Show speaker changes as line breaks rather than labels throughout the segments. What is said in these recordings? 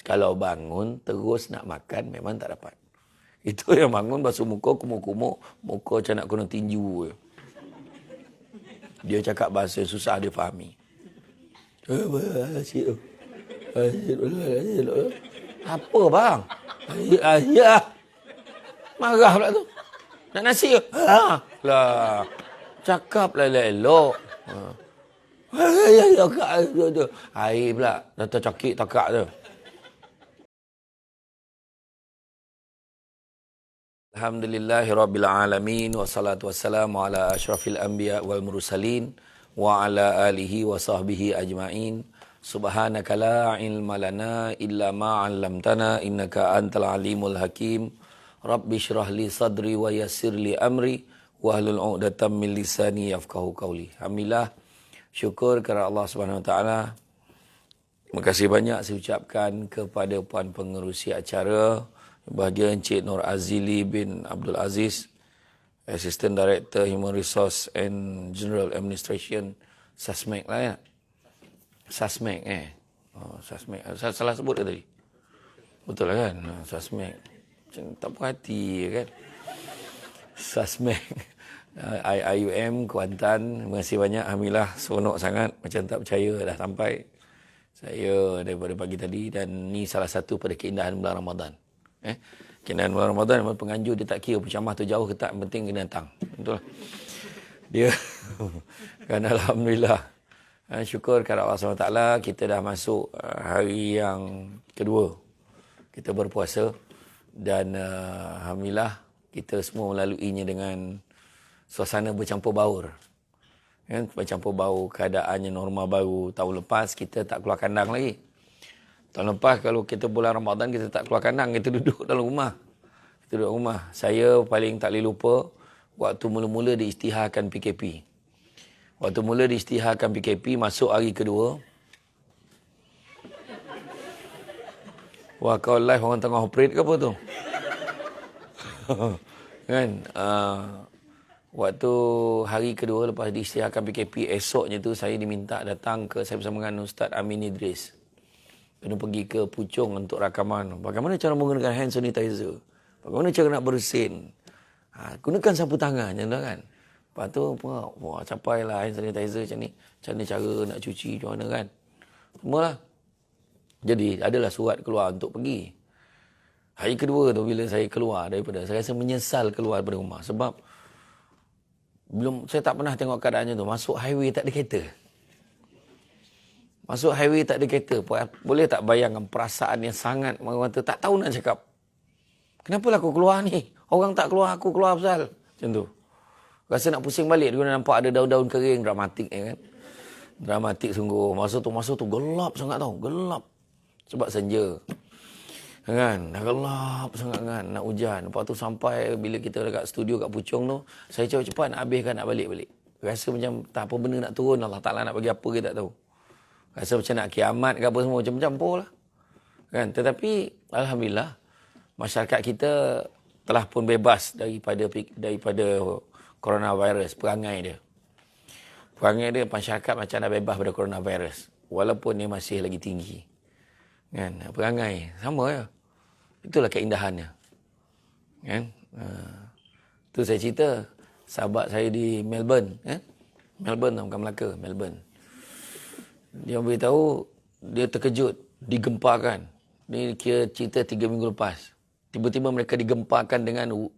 Kalau bangun terus nak makan memang tak dapat. Itu yang bangun basuh muka, kumur-kumur, muka macam nak kena tinju. Dia cakap bahasa susah dia fahami. Apa bang? Ya. Marah pula tu. Nak nasi ke? Lah. Cakap lah elok. Ya, kak. Air pula. Dah tercakik takak tu. Alhamdulillahirrabbilalamin. Wassalatu wassalamu ala ashrafil anbiya wal mursalin. Wa ala alihi wa sahbihi ajma'in. Subhanaka la ilma lana illa ma'allamtana innaka antal alimul hakim. Rabbi syrah li sadri wa yassir li amri. Wahlul uqdatam min lisani yafqahu qawli. Alhamdulillah. Syukur kepada Allah Subhanahu Wa Taala. Terima kasih banyak saya ucapkan kepada puan pengerusi acara. Bahagia Encik Nur Azili bin Abdul Aziz, Assistant Director Human Resource and General Administration, SASMEC lah ya. SASMEC SASMEC. Salah sebut ke tadi? Betul lah kan? SASMEC. Macam tak puas hati kan? SASMEC. IUM Kuantan. Terima kasih banyak. Alhamdulillah seronok sangat. Macam tak percaya dah sampai. Saya daripada pagi tadi dan ni salah satu pada keindahan bulan Ramadan. Keindahan bulan Ramadan memang penganjur dia tak kira pencamah tu jauh ke tak, penting kena datang. Betul lah. Dia kan alhamdulillah. Syukur kepada Allah SWT kita dah masuk hari yang kedua kita berpuasa dan alhamdulillah kita semua melaluinya dengan suasana bercampur baur. Bercampur baur, keadaannya norma baru. Tahun lepas kita tak keluar kandang lagi. Tahun lepas kalau kita bulan Ramadan kita tak keluar kandang, kita duduk dalam rumah. Kita duduk rumah. Saya paling tak boleh lupa waktu mula-mula diisytiharkan PKP. Waktu mula diisytiharkan PKP masuk hari kedua. Wah, kau live orang tengah operate ke apa tu? Kan? Waktu hari kedua lepas diisytiharkan PKP, esoknya tu saya diminta datang ke, saya bersama dengan Ustaz Amin Idris. Kena pergi ke Puchong untuk rakaman. Bagaimana cara menggunakan hand sanitizer? Bagaimana cara nak bersin? Gunakan sapu tangan, kan? Lepas tu, wah, capailah hand sanitizer macam ni. Macam mana cara nak cuci, macam mana kan? Semualah. Jadi, adalah surat keluar untuk pergi. Hari kedua tu, bila saya keluar daripada, saya rasa menyesal keluar daripada rumah. Sebab, saya tak pernah tengok keadaannya tu. Masuk highway tak ada kereta. Masuk highway tak ada kereta. Boleh tak bayangkan perasaan yang sangat, orang kata tak tahu nak cakap. Kenapalah aku keluar ni? Orang tak keluar, aku keluar pasal. Macam tu. Rasa nak pusing balik. Dia nampak ada daun-daun kering. Dramatik kan. Dramatik sungguh. Masa tu gelap sangat tau. Gelap. Sebab senja. Kan? Dah gelap sangat kan. Nak hujan. Lepas tu sampai bila kita dekat studio kat Puchong tu. Saya cepat-cepat nak habiskan nak balik-balik. Rasa macam tak apa benda nak turun. Allah Ta'ala nak bagi apa kita tak tahu. Rasa macam nak kiamat ke apa semua. Macam-campur lah. Kan? Tetapi, alhamdulillah, masyarakat kita telah pun bebas daripada coronavirus, perangai dia. Perangai dia, masyarakat macam dah bebas daripada coronavirus. Walaupun dia masih lagi tinggi. Kan? Perangai, sama ya. Itulah keindahannya. Kan? Tu saya cerita, sahabat saya di Melbourne. Melbourne, bukan Melaka, Melbourne. Dia beritahu, dia terkejut, digempakan. Ini kira cerita 3 minggu lepas. Tiba-tiba mereka digempakan dengan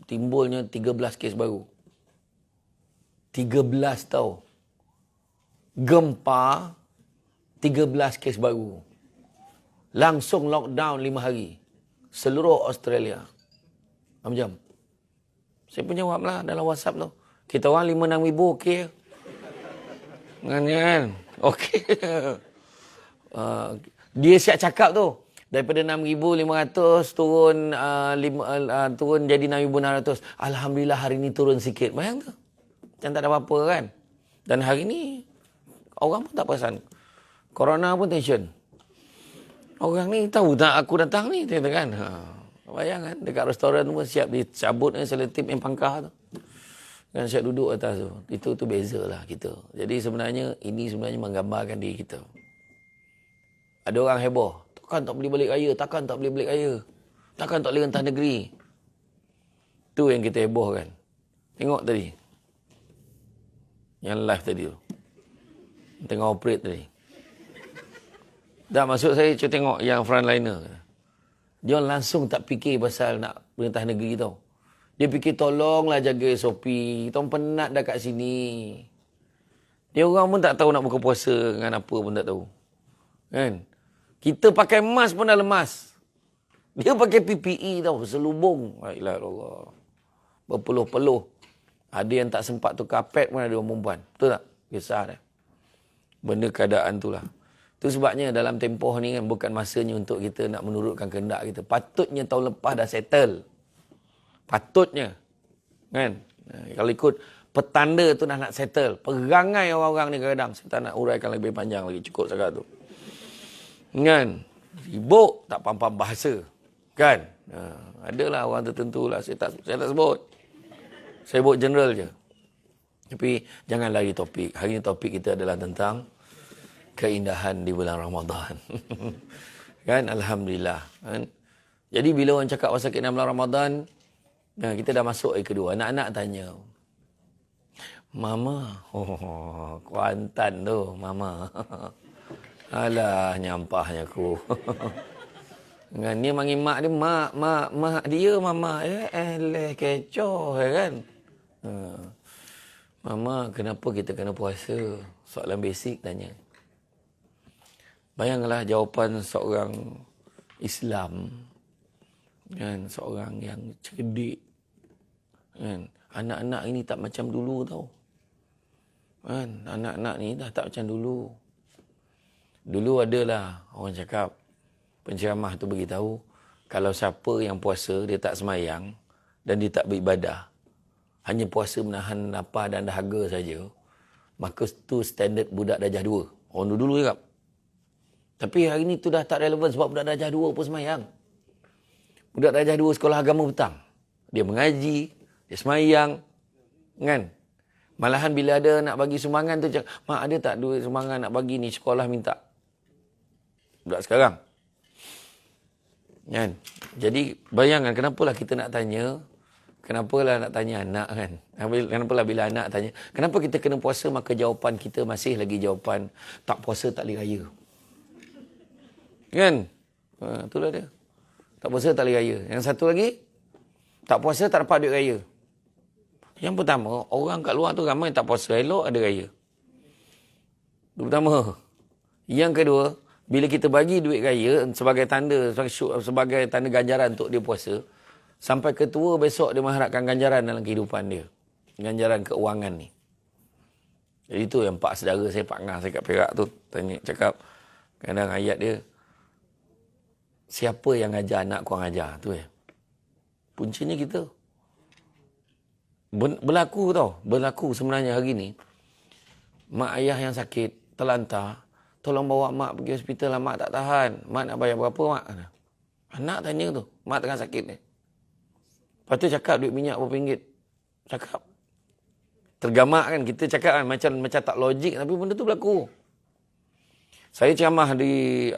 timbulnya 13 kes baru. 13 tau. Gempa, 13 kes baru. Langsung lockdown 5 hari. Seluruh Australia. Macam. Saya pun jawab lah dalam WhatsApp tu. Kita orang 5-6 ribu okey. Kan? Okey. Dia siap cakap tu. Daripada 6,500 turun jadi 6,600. Alhamdulillah hari ni turun sikit. Bayang tu. Macam tak ada apa-apa kan. Dan hari ni orang pun tak perasan. Corona pun tension. Orang ni tahu tak aku datang ni. Kan? Bayang kan. Dekat restoran pun siap dicabut selotip yang pangkah tu. Kan siap duduk atas tu. Itu bezalah kita. Jadi sebenarnya ini sebenarnya menggambarkan diri kita. Ada orang heboh. Takkan tak boleh balik raya, takkan tak boleh balik raya. Takkan tak boleh rentah negeri. Tu yang kita hebohkan. Tengok tadi. Yang live tadi tu. Tengah operate tadi. Dah maksud saya cuba tengok yang frontliner. Dia langsung tak fikir pasal nak rentah negeri tau. Dia fikir tolonglah jaga SOP. Kita orang penat dah kat sini. Dia orang pun tak tahu nak buka puasa dengan apa pun tak tahu. Kan? Kita pakai mask pun dah lemas. Dia pakai PPE tau. Selubung. La ilaha illallah. Berpeluh-peluh. Ada yang tak sempat tukar pad pun ada orang perempuan. Betul tak? Kisah dah. Benda keadaan tu lah. Itu sebabnya dalam tempoh ni kan bukan masanya untuk kita nak menurutkan kehendak kita. Patutnya tahun lepas dah settle. Patutnya. Kan? Kalau ikut petanda tu dah nak settle. Perangai orang-orang ni kadang-kadang. Saya tak nak uraikan lebih panjang lagi. Cukup sangat tu. Kan? Sibuk tak faham bahasa. Kan? Adalah orang tertentu lah. Saya tak sebut. Saya sebut general je. Tapi jangan lari topik. Hari ini topik kita adalah tentang keindahan di bulan Ramadan. Kan? Alhamdulillah. Kan? Jadi bila orang cakap pasal keindahan bulan Ramadan, kita dah masuk ayat kedua. Anak-anak tanya, Mama, Kuantan tu, Mama. Alah, nyampahnya aku. Dengan dia manggil mak dia, mak dia, Mama. Kecoh, kan? Mama, kenapa kita kena puasa? Soalan basic tanya. Bayangkanlah jawapan seorang Islam. Kan? Seorang yang cerdik. Kan? Anak-anak ini tak macam dulu tau. Kan? Anak-anak ni dah tak macam dulu. Dulu adalah orang cakap, penceramah tu beritahu, kalau siapa yang puasa, dia tak semayang dan dia tak beribadah, hanya puasa menahan lapar dan dahaga saja, maka tu standard budak darjah 2. Orang dulu cakap. Tapi hari ni tu dah tak relevan sebab budak darjah 2 pun semayang. Budak darjah 2 sekolah agama petang. Dia mengaji, dia semayang. Kan? Malahan bila ada nak bagi sumbangan tu cakap, mak ada tak duit sumbangan nak bagi ni, sekolah minta. Budak sekarang. Kan? Jadi bayangkan kenapalah kita nak tanya, kenapalah nak tanya anak kan? Kenapalah bila anak tanya, kenapa kita kena puasa, maka jawapan kita masih lagi jawapan, tak puasa tak boleh raya. Kan? Itulah dia. Tak puasa tak boleh raya. Yang satu lagi, tak puasa tak dapat duit raya. Yang pertama, orang kat luar tu ramai tak puasa, elok ada raya. Itu pertama. Yang kedua, bila kita bagi duit raya sebagai tanda ganjaran untuk dia puasa, sampai ketua besok dia mengharapkan ganjaran dalam kehidupan dia. Ganjaran keuangan ni. Jadi tu yang pak saudara saya, Pak Ngah saya kat Perak tu, tanya, cakap, kadang ayat dia, siapa yang ajar anak kurang ajar? Tu puncinya kita. Berlaku tau. Berlaku sebenarnya hari ni. Mak ayah yang sakit, terlantar. Tolong bawa mak pergi hospital lah. Mak tak tahan. Mak nak bayar berapa, mak? Anak tanya tu. Mak tengah sakit ni. Lepas tu cakap duit minyak berapa ringgit. Cakap. Tergamak kan. Kita cakap kan macam tak logik. Tapi benda tu berlaku. Saya ceramah di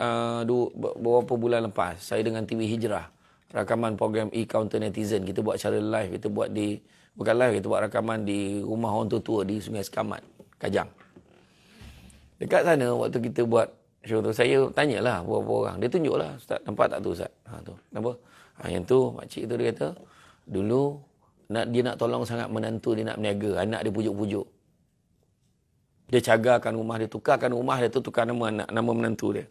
beberapa bulan lepas. Saya dengan TV Hijrah. Rakaman program e-counter netizen. Kita buat secara live. Kita buat di, bukan live, kita buat rakaman di rumah orang tua-tua di Sungai Sekamat, Kajang. Dekat sana, waktu kita buat show tu, saya tanyalah beberapa orang. Dia tunjuklah, Ustaz, nampak tak tu Ustaz? Tu. Kenapa? Yang tu, makcik tu dia kata, dulu dia nak tolong sangat menantu dia nak berniaga. Anak dia pujuk-pujuk. Dia cagarkan rumah dia, tukarkan rumah dia tu, tukar nama menantu dia.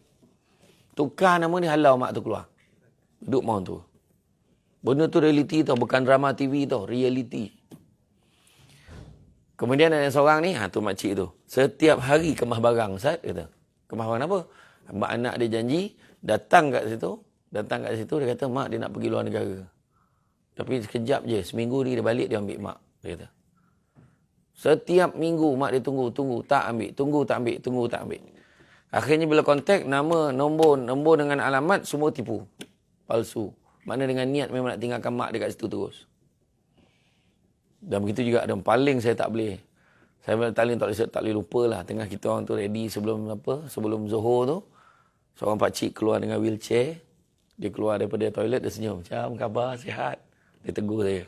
Tukar nama dia, halau mak tu keluar. Duduk mahu tu. Benda tu realiti tau, bukan drama TV tau, realiti. Kemudian ada seorang ni, tu makcik tu. Setiap hari kemas barang, Ustaz, kata. Kemas barang apa? Mak anak dia janji, datang kat situ, dia kata, mak dia nak pergi luar negara. Tapi sekejap je, seminggu ni dia balik, dia ambil mak. Dia kata. Setiap minggu mak dia tunggu, tak ambil, tunggu, tak ambil. Akhirnya bila kontak, nama, nombor dengan alamat, semua tipu. Palsu. Makna dengan niat memang nak tinggalkan mak dia kat situ terus. Dan begitu juga ada yang paling saya tak boleh. Saya tak boleh lupa lah. Tengah kita orang tu ready sebelum Zohor tu. Seorang pakcik keluar dengan wheelchair. Dia keluar daripada toilet, dia senyum. Macam, khabar, sihat. Dia tegur saya.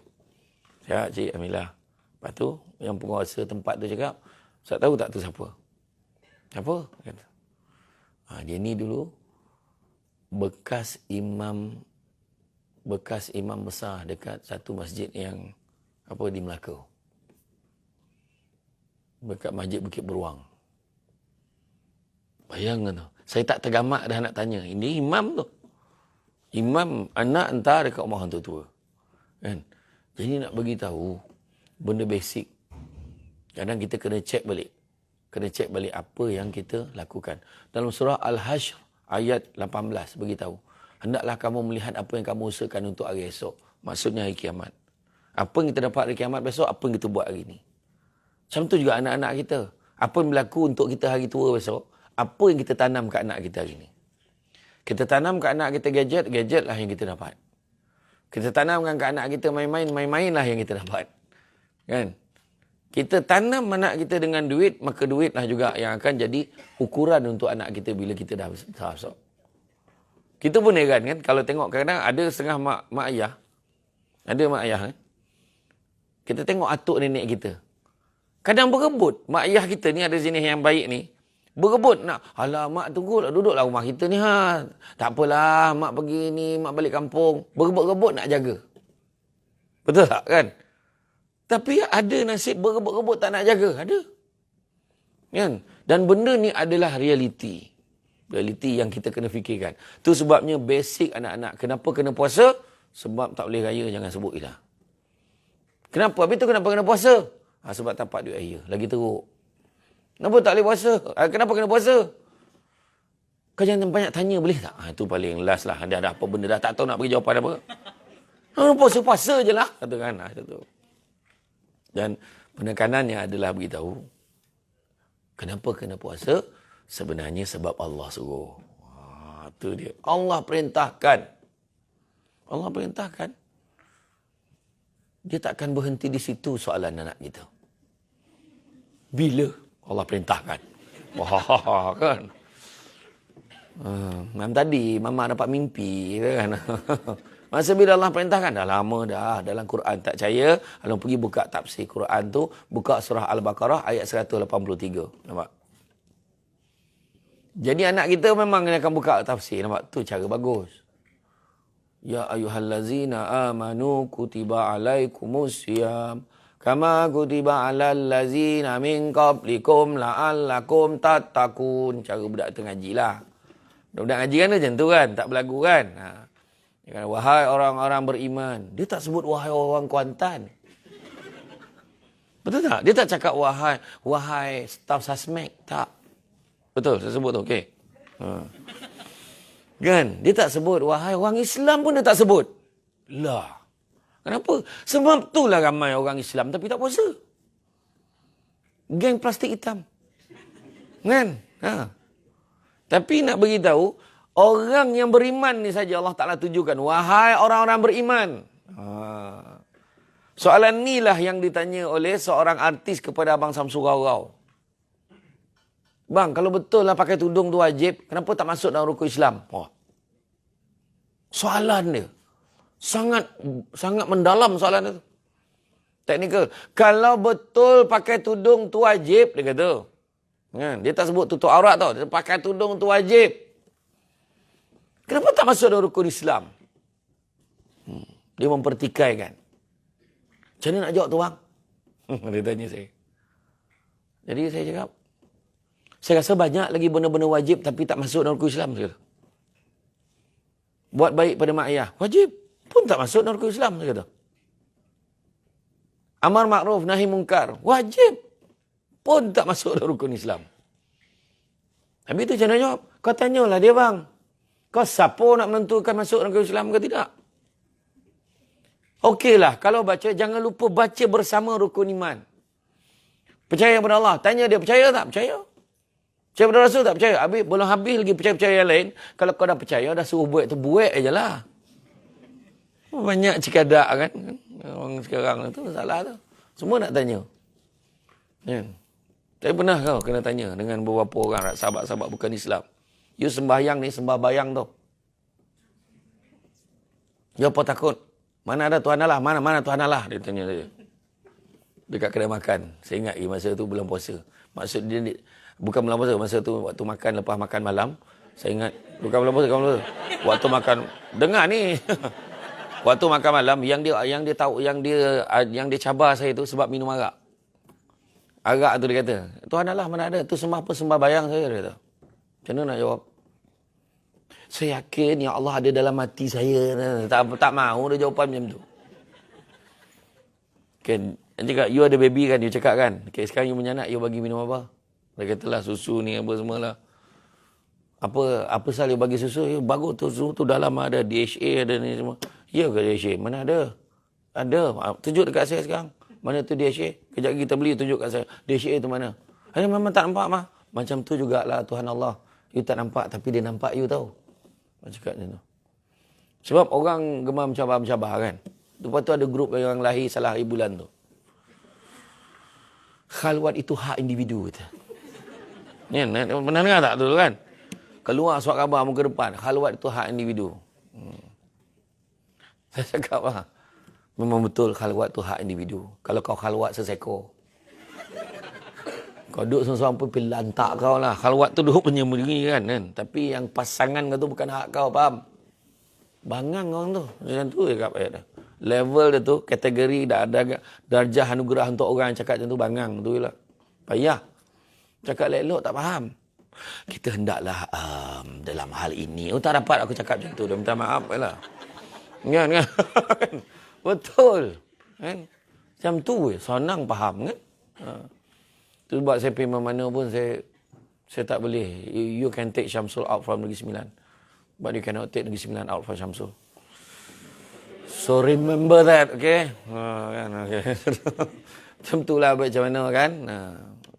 Sihat, Cik Amilah. Lepas tu, yang penguasa tempat tu cakap, Ustaz tahu tak tu siapa? Siapa? Kata. Dia ni dulu bekas imam besar dekat satu masjid yang di Melaka. Dekat Masjid Bukit Beruang. Bayangkan tu. Saya tak tergamak dah nak tanya. Ini imam tu. Imam anak hantar dekat rumah orang tua. Kan? Jadi nak bagi tahu benda basic. Kadang kita kena check balik. Kena check balik apa yang kita lakukan. Dalam surah Al-Hashr ayat 18 beritahu. Hendaklah kamu melihat apa yang kamu usahakan untuk hari esok. Maksudnya hari kiamat. Apa yang kita dapat hari kiamat besok, apa yang kita buat hari ini. Macam tu juga anak-anak kita. Apa yang berlaku untuk kita hari tua besok, apa yang kita tanam ke anak kita hari ini. Kita tanam ke anak kita gadget lah yang kita dapat. Kita tanamkan ke anak kita main-main lah yang kita dapat. Kan? Kita tanam anak kita dengan duit, maka duit lah juga yang akan jadi ukuran untuk anak kita bila kita dah besar. Kita pun heran kan, kalau tengok kadang-kadang ada setengah mak ayah, ada mak ayah kan? Kita tengok atuk nenek kita. Kadang berebut. Mak ayah kita ni ada jenis yang baik ni. Berebut nak. Alah mak tunggulah. Duduklah rumah kita ni. Tak apalah. Mak pergi ni. Mak balik kampung. Berebut-rebut nak jaga. Betul tak kan? Tapi ada nasib berebut-rebut tak nak jaga. Ada. Kan? Dan benda ni adalah realiti. Realiti yang kita kena fikirkan. Tu sebabnya basic anak-anak. Kenapa kena puasa? Sebab tak boleh raya jangan sebut ilah. Kenapa? Habis tu kenapa kena puasa? Sebab tapak duit raya. Lagi teruk. Kenapa tak boleh puasa? Kenapa kena puasa? Kau jangan banyak tanya boleh tak? Itu paling last lah. Dia ada apa benda dah tak tahu nak bagi jawapan apa. Puasa-puasa je lah. Katakan. Dan penekanannya adalah beritahu. Kenapa kena puasa? Sebenarnya sebab Allah suruh. Itu dia. Allah perintahkan. Allah perintahkan. Dia takkan berhenti di situ soalan anak kita. Bila Allah perintahkan? Wah, kan? Malam tadi, Mama dapat mimpi. Kan? Masa bila Allah perintahkan? Dah lama dah. Dalam Quran tak percaya. Kalau pergi buka tafsir Quran tu, buka surah Al-Baqarah ayat 183. Nampak? Jadi anak kita memang akan buka tafsir. Nampak? Tu cara bagus. Ya ayyuhallazina amanu kutiba alaikumusiyam kama kutiba alal lazina min qablikum la'allakum tattaqun. Cara budak tu ngaji lah. Budak ngaji kan macam tu kan, tak berlagu kan. Wahai orang-orang beriman. Dia tak sebut wahai orang Kuantan. Betul tak? Dia tak cakap wahai staf Sasmek, tak. Betul, saya sebut tu, okey. Kan? Dia tak sebut. Wahai orang Islam pun dia tak sebut. Lah. Kenapa? Sebab itulah ramai orang Islam tapi tak puasa. Geng plastik hitam. Kan? Tapi nak beritahu, orang yang beriman ni saja Allah Ta'ala tujukan. Wahai orang-orang beriman. Soalan inilah yang ditanya oleh seorang artis kepada Abang Samsul Rau. Bang, kalau betul lah pakai tudung tu wajib, kenapa tak masuk dalam rukun Islam? Soalan dia. Sangat mendalam soalan itu. Teknikal. Kalau betul pakai tudung tu wajib, dia kata. Dia tak sebut tutup aurat tau. Dia pakai tudung tu wajib. Kenapa tak masuk dalam rukun Islam? Dia mempertikaikan. Macam mana nak jawab tu bang? Dia tanya saya. Jadi saya cakap, saya rasa banyak lagi benda-benda wajib tapi tak masuk dalam rukun Islam. Saya kata. Buat baik pada mak ayah. Wajib. Pun tak masuk dalam rukun Islam. Saya kata. Amar makruf, nahi mungkar. Wajib. Pun tak masuk dalam rukun Islam. Habis itu macam mana jawab? Kau tanyalah dia bang. Kau siapa nak menentukan masuk dalam rukun Islam ke tidak? Okeylah. Kalau baca, jangan lupa baca bersama rukun iman. Percaya kepada Allah. Tanya dia, percaya tak? Percaya. Percaya pada Rasul tak? Percaya. Belum habis lagi percaya-percaya yang lain. Kalau kau dah percaya, dah suruh buat tu, buat je lah. Banyak cikadak kan. Orang sekarang tu salah tu. Semua nak tanya. Ya. Saya pernah kena tanya dengan beberapa orang, sahabat-sahabat bukan Islam. You sembahyang ni, sembah bayang tu. You apa takut? Mana ada Tuhan Allah? Mana Tuhan Allah? Dia tanya dia. Dekat kedai makan. Saya ingat masa tu bulan puasa. Maksud dia, bukan bulan puasa. Masa tu waktu makan, lepas makan malam. Saya ingat, bukan bulan puasa. Waktu makan, dengar ni. Waktu makan malam, yang dia tahu, yang dia cabar saya tu sebab minum arak. Arak tu dia kata, Tuhan Allah mana ada? Tu sembah bayang saya. Dia kata. Macam mana nak jawab? Saya yakin ya Allah ada dalam hati saya. Tak mahu dia jawapan macam tu. Kan, nanti cakap, you ada baby kan, you cakap kan. Okay, sekarang you menyanak, you bagi minum apa? Dia katalah susu ni apa semualah. Apa sal you bagi susu? You bagus tu susu tu dalam ada DHA ada ni semua. Ya ke DHA? Mana ada? Ada. Tunjuk dekat saya sekarang. Mana tu DHA? Kejap kita beli tunjuk kat saya. DHA tu mana? Ini memang tak nampak mah. Macam tu jugalah Tuhan Allah. You tak nampak tapi dia nampak you tahu. Macam cakap macam tu. Sebab orang gemar mencabar-mencabar kan. Lepas tu ada grup yang lahir salah hari bulan tu. Khalwat itu hak individu. Ni, pernah dengar tak tu kan? Keluar surat khabar muka depan. Khalwat itu hak individu. Saya cakap lah. Memang betul khalwat itu hak individu. Kalau kau khalwat sesekor. Kau duduk seorang-seorang pun pergi lantak kau lah. Khalwat tu duduk penyembunyi kan. Tapi yang pasangan kau tu bukan hak kau, faham? Bangang orang tu. Macam tu je kat ayat dia. Level dia tu, kategori dah ada darjah anugerah untuk orang yang cakap macam tu, bangang tu je lah. Payah. Cakap elok tak faham. Kita hendaklah dalam hal ini. Oh tak dapat aku cakap macam tu. Dah minta maaf lah. Kan? Betul. Kan? Macam tu je. Senang faham kan? Tu sebab saya pergi mana pun saya tak boleh. You can take Syamsul out from Negeri Sembilan. But you cannot take Negeri Sembilan out from Syamsul. So remember that, okay? Kan, okay. Macam tu lah macam mana kan?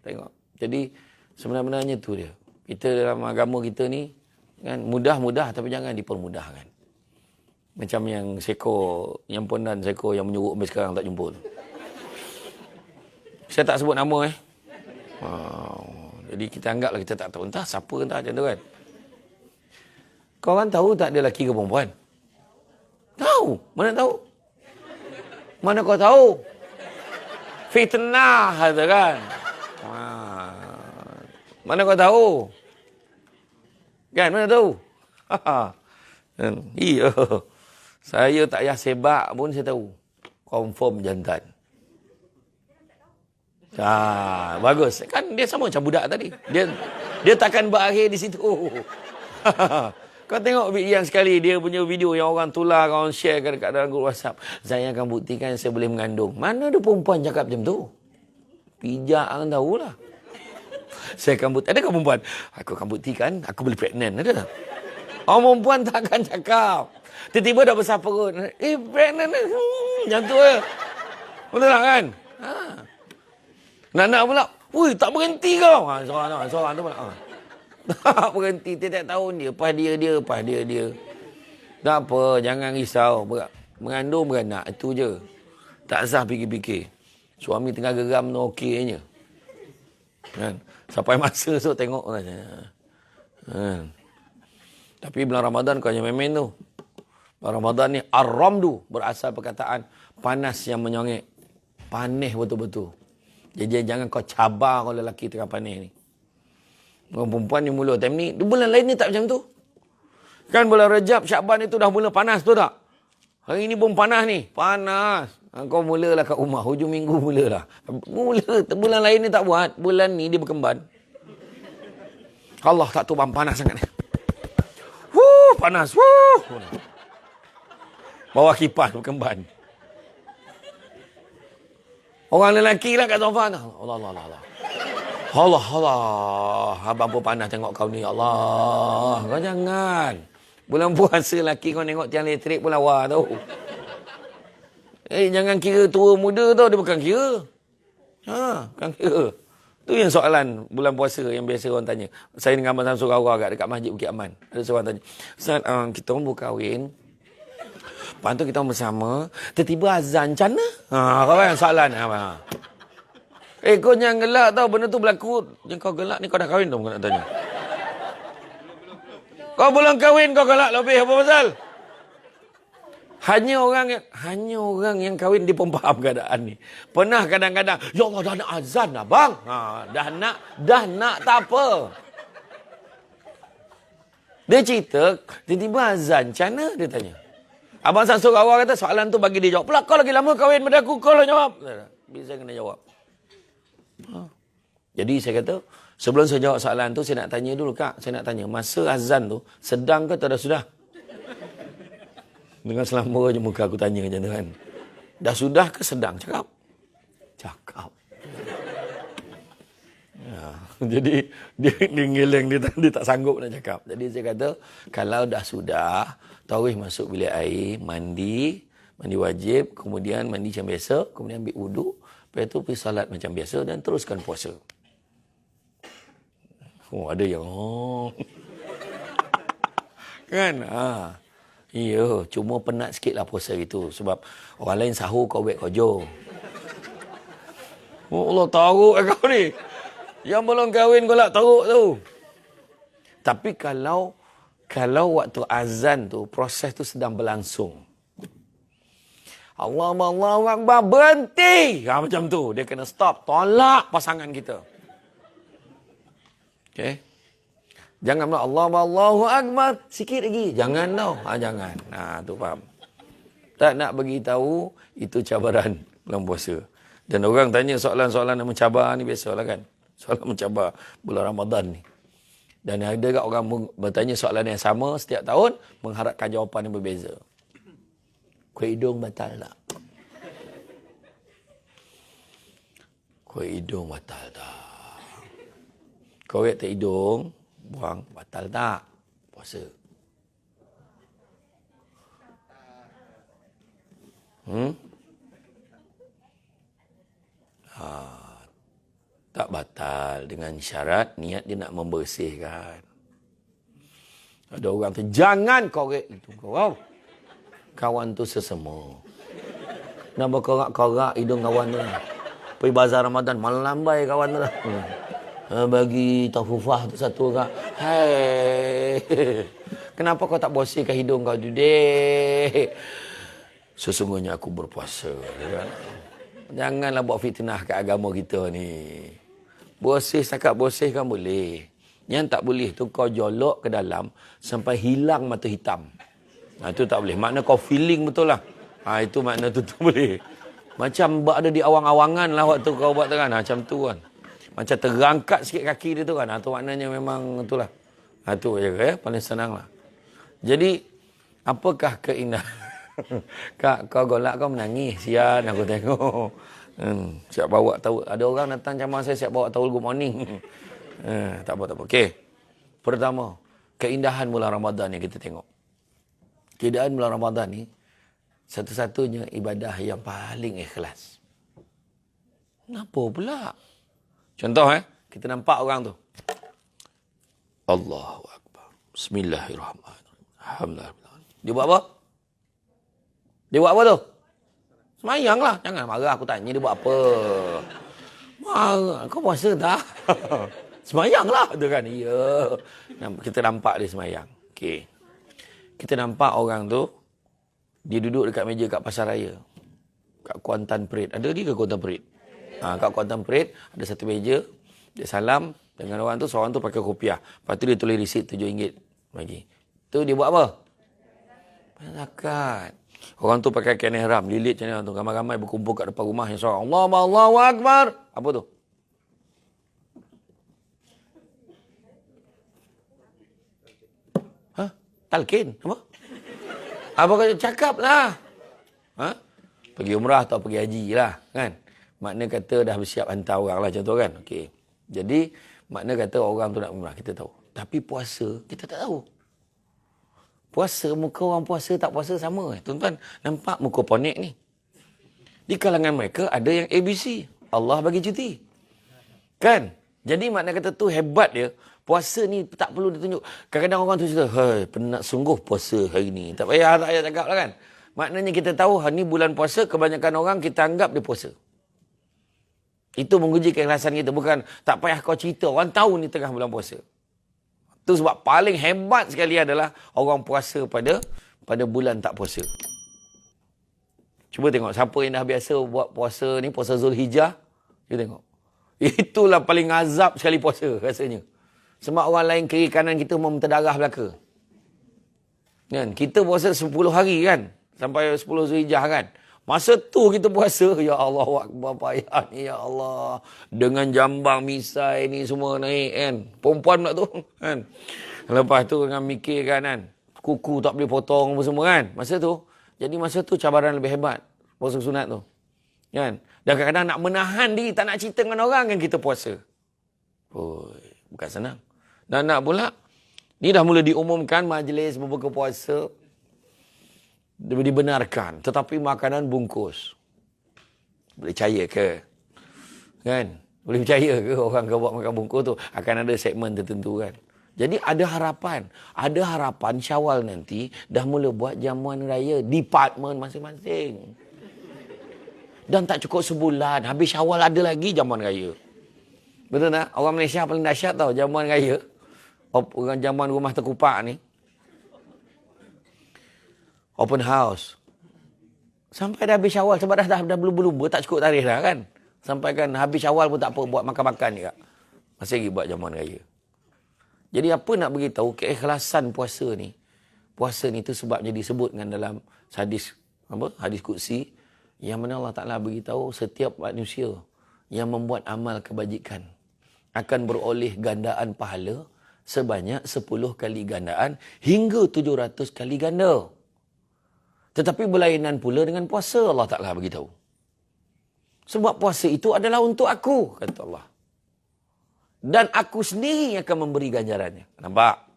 Tengok. Jadi sebenarnya tu dia. Kita dalam agama kita ni kan mudah-mudah tapi jangan dipermudahkan. Macam yang seko, yang pondan seko yang menyuruk sampai sekarang tak jumpa. Saya tak sebut nama jadi kita anggaplah kita tak tahu. Entah siapa entah macam tu kan. Kau kan tahu tak dia lelaki ke perempuan? Tahu. Mana tahu? Mana kau tahu? Fitnah kata kan. Mana kau tahu? Kan mana tahu? Iya. Saya tak payah sebab pun saya tahu. Confirm jantan. Bagus. Kan dia sama macam budak tadi. Dia takkan berakhir di situ. Kau tengok yang sekali dia punya video yang orang tular, orang share dekat dalam grup WhatsApp. Saya akan buktikan saya boleh mengandung. Mana ada perempuan cakap macam tu? Pijak kan tahulah. Saya akan buktikan. Adakah perempuan? Aku akan buktikan aku boleh pregnant. Ada tak? Orang perempuan takkan cakap. Tiba-tiba dah besar perut. Pregnant. Macam tu je. Betul tak kan? Nak pula. Ui, tak berhenti kau. Seorang tu pula. Tak berhenti. Tiap-tiap tahun dia. Pas dia. Tak apa. Jangan risau. Mengandung beranak. Itu je. Tak sah fikir-fikir. Suami tengah geram tu okey je. Kan? Sampai masa tu tengok. Kan? Tapi bulan Ramadan kau jangan main-main tu. Bulan Ramadan ni ar-ramdu. Berasal perkataan panas yang menyongek. Panas betul-betul. Jadi jangan kau cabar kalau lelaki tengah panas ni. Orang perempuan ni mula time ni. Bulan lain ni tak macam tu. Kan bulan Rejab, Syakban itu dah mula panas tu tak? Hari ni pun panas ni. Panas. Kau mulalah kat rumah. Hujung minggu mulalah. Bulan lain ni tak buat. Bulan ni dia berkemban. Allah tak tahu panas sangat ni. Panas. Bawa kipas berkemban. Orang lelaki lah kat sofa. Allah. Abang pun panas tengok kau ni. Allah. Kau jangan. Bulan puasa lelaki kau tengok tiang elektrik pun lawa tau. Jangan kira tua muda tau. Dia bukan kira. Bukan kira. Tu yang soalan bulan puasa yang biasa orang tanya. Saya dengan Abang Samsul Kawar dekat Masjid Bukit Aman. Ada seorang tanya. Ustaz, kita orang berkahwin. Lepas tu kita bersama, tiba-tiba azan macam mana? Kau kan soalan. Kau jangan gelak tau, benda tu berlaku. Yang kau gelak ni kau dah kahwin tau, kau nak tanya. Kau belum kahwin kau galak lebih apa pasal? Hanya orang yang kahwin dia pun faham keadaan ni. Pernah kadang-kadang, ya Allah dah nak azan dah bang. Dah nak tak apa. Dia cerita, tiba-tiba azan. Macam mana dia tanya? Abang Samsul awal kata soalan tu bagi dia jawab. Pula kau lagi lama kahwin pada aku, kau lah jawab. Bisa kena jawab. Jadi saya kata, sebelum saya jawab soalan tu, saya nak tanya dulu Kak. Saya nak tanya, masa azan tu, sedang ke atau dah sudah? Dengan selamba je muka aku tanya macam tu kan. Dah sudah ke sedang? Cakap. Jadi dia ngeleng, dia tak sanggup nak cakap. Jadi saya kata, kalau dah sudah, taruh masuk bilik air, mandi wajib, kemudian mandi macam biasa, kemudian ambil wudu, lepas tu pergi salat macam biasa dan teruskan puasa. Ada yang kan? Ya, cuma penat sikitlah puasa itu sebab orang lain sahur kau buat kojo. Allah tahu kau ni. Yang belum kahwin kau nak teruk tu. Tapi kalau waktu azan tu, proses tu sedang berlangsung. Allahu Akbar, berhenti. Macam tu. Dia kena stop. Tolak pasangan kita. Okay. Jangan pula Allahu Akbar. Sikit lagi. Jangan tau. Jangan. Tu faham. Tak nak bagi tahu itu cabaran bulan puasa. Dan orang tanya soalan-soalan yang mencabar ni biasalah kan. Soalan mencabar bulan Ramadan ni. Dan ada kat orang bertanya soalan yang sama setiap tahun, mengharapkan jawapan yang berbeza. Kuih hidung batal tak? Kuih hidung batal tak? Kau tak hidung, buang, batal tak? Puasa. Tak batal dengan syarat niat dia nak membersihkan. Ada orang tu, jangan korek itu. Kawan tu sesama. Nak berkorak-korak hidung kawan tu. Pergi bazar Ramadan, malam lambai kawan tu lah. Bagi tafufah tu satu orang. Hai, kenapa kau tak bersihkan hidung kau tu, dek? Sesungguhnya aku berpuasa. Janganlah buat fitnah kat agama kita ni. Bersih, setakat bersih kan boleh. Yang tak boleh tu kau jolok ke dalam sampai hilang mata hitam. Itu tak boleh. Makna kau feeling betul lah. Itu makna tu boleh. Macam ada di awang-awangan lah waktu kau buat tu kan. Macam tu kan. Macam terangkat sikit kaki dia tu kan. Itu maknanya memang itulah. Itu je ya. Paling senang lah. Jadi, apakah keindahan? Kak, kau golak kau menangis. Sian aku tengok. Siap bawa tahu. Ada orang datang campur saya siap bawa tahu good morning. Tak apa. Okey. Pertama, keindahan bulan Ramadan yang kita tengok. Keindahan bulan Ramadan ni satu-satunya ibadah yang paling ikhlas. Kenapa pula? Contoh kita nampak orang tu. Allahu Akbar. Bismillahirrahmanirrahim. Alhamdulillah. Dia buat apa? Dia buat apa tu? Semayang lah. Jangan marah aku tanya dia buat apa. Marah. Kau puasa tak? Semayang lah. Tu kan. Ya. Kita nampak dia semayang. Okey. Kita nampak orang tu. Dia duduk dekat meja kat pasar raya. Kat Kuantan Parade. Ada dia ke Kuantan Parade? Kat Kuantan Parade. Ada satu meja. Dia salam. Dengan orang tu. Seorang tu pakai kopiah. Lepas tu dia tulis resit RM7 bagi. Tu dia buat apa? Zakat. Orang tu pakai kain ihram, lilit macam mana tu. Ramai-ramai berkumpul kat depan rumah yang seorang. Allahu Akbar. Apa tu? Talqin? Apa? Apa kau cakap lah? Pergi umrah atau pergi haji lah. Kan? Makna kata dah bersiap hantar orang lah macam tu kan. Okey. Jadi, makna kata orang tu nak umrah. Kita tahu. Tapi puasa, kita tak tahu. Puasa, muka orang puasa tak puasa sama. Tuan-tuan, nampak muka ponik ni. Di kalangan mereka ada yang ABC. Allah bagi cuti. Kan? Jadi makna kata tu hebat dia. Puasa ni tak perlu ditunjuk. Kadang-kadang orang tu cerita, penat sungguh puasa hari ni. Tak payah tak payah cakap lah kan. Maknanya kita tahu hari ni bulan puasa, kebanyakan orang kita anggap dia puasa. Itu menguji keikhlasan kita. Bukan tak payah kau cerita. Orang tahu ni tengah bulan puasa. Tu sebab paling hebat sekali adalah orang puasa pada bulan tak puasa. Cuba tengok siapa yang dah biasa buat puasa ni, puasa Zulhijjah. Cuba tengok. Itulah paling azab sekali puasa rasanya. Sebab orang lain kiri kanan kita mau minta darah belaka. Kan? Kita puasa 10 hari kan. Sampai 10 Zulhijjah kan. Masa tu kita puasa, ya Allah, akbar payah ni, ya Allah. Dengan jambang, misai ni semua naik kan. Perempuan pula tu kan. Lepas tu dengan mikir kan. Kuku tak boleh potong apa semua kan. Masa tu. Jadi masa tu cabaran lebih hebat. Puasa sunat tu. Kan? Dan kadang-kadang nak menahan diri, tak nak cerita dengan orang kan kita puasa. Bukan senang. Dan nak pula, ni dah mula diumumkan majlis berbuka puasa. Dibenarkan. Tetapi makanan bungkus. Boleh percaya ke? Kan? Boleh percaya ke orang kau buat makan bungkus tu? Akan ada segmen tertentu kan? Jadi ada harapan. Ada harapan Syawal nanti dah mula buat jamuan raya departmen masing-masing. Dan tak cukup sebulan. Habis Syawal ada lagi jamuan raya. Betul tak? Orang Malaysia paling dahsyat tau jamuan raya. Orang jamuan rumah terkupak ni. Open house. Sampai dah habis Syawal. Sebab dah berlumba-lumba. Tak cukup tarikh dah kan. Sampai kan habis Syawal pun tak apa. Buat makan-makan juga. Masih lagi buat jamuan raya. Jadi apa nak beritahu keikhlasan puasa ni. Puasa ni tu sebabnya disebutkan dalam hadis qudsi yang mana Allah Taala beritahu setiap manusia yang membuat amal kebajikan akan beroleh gandaan pahala sebanyak 10 kali gandaan hingga 700 kali ganda. Tetapi berlainan pula dengan puasa, Allah Taala beritahu. Sebab puasa itu adalah untuk aku, kata Allah. Dan aku sendiri akan memberi ganjarannya. Nampak?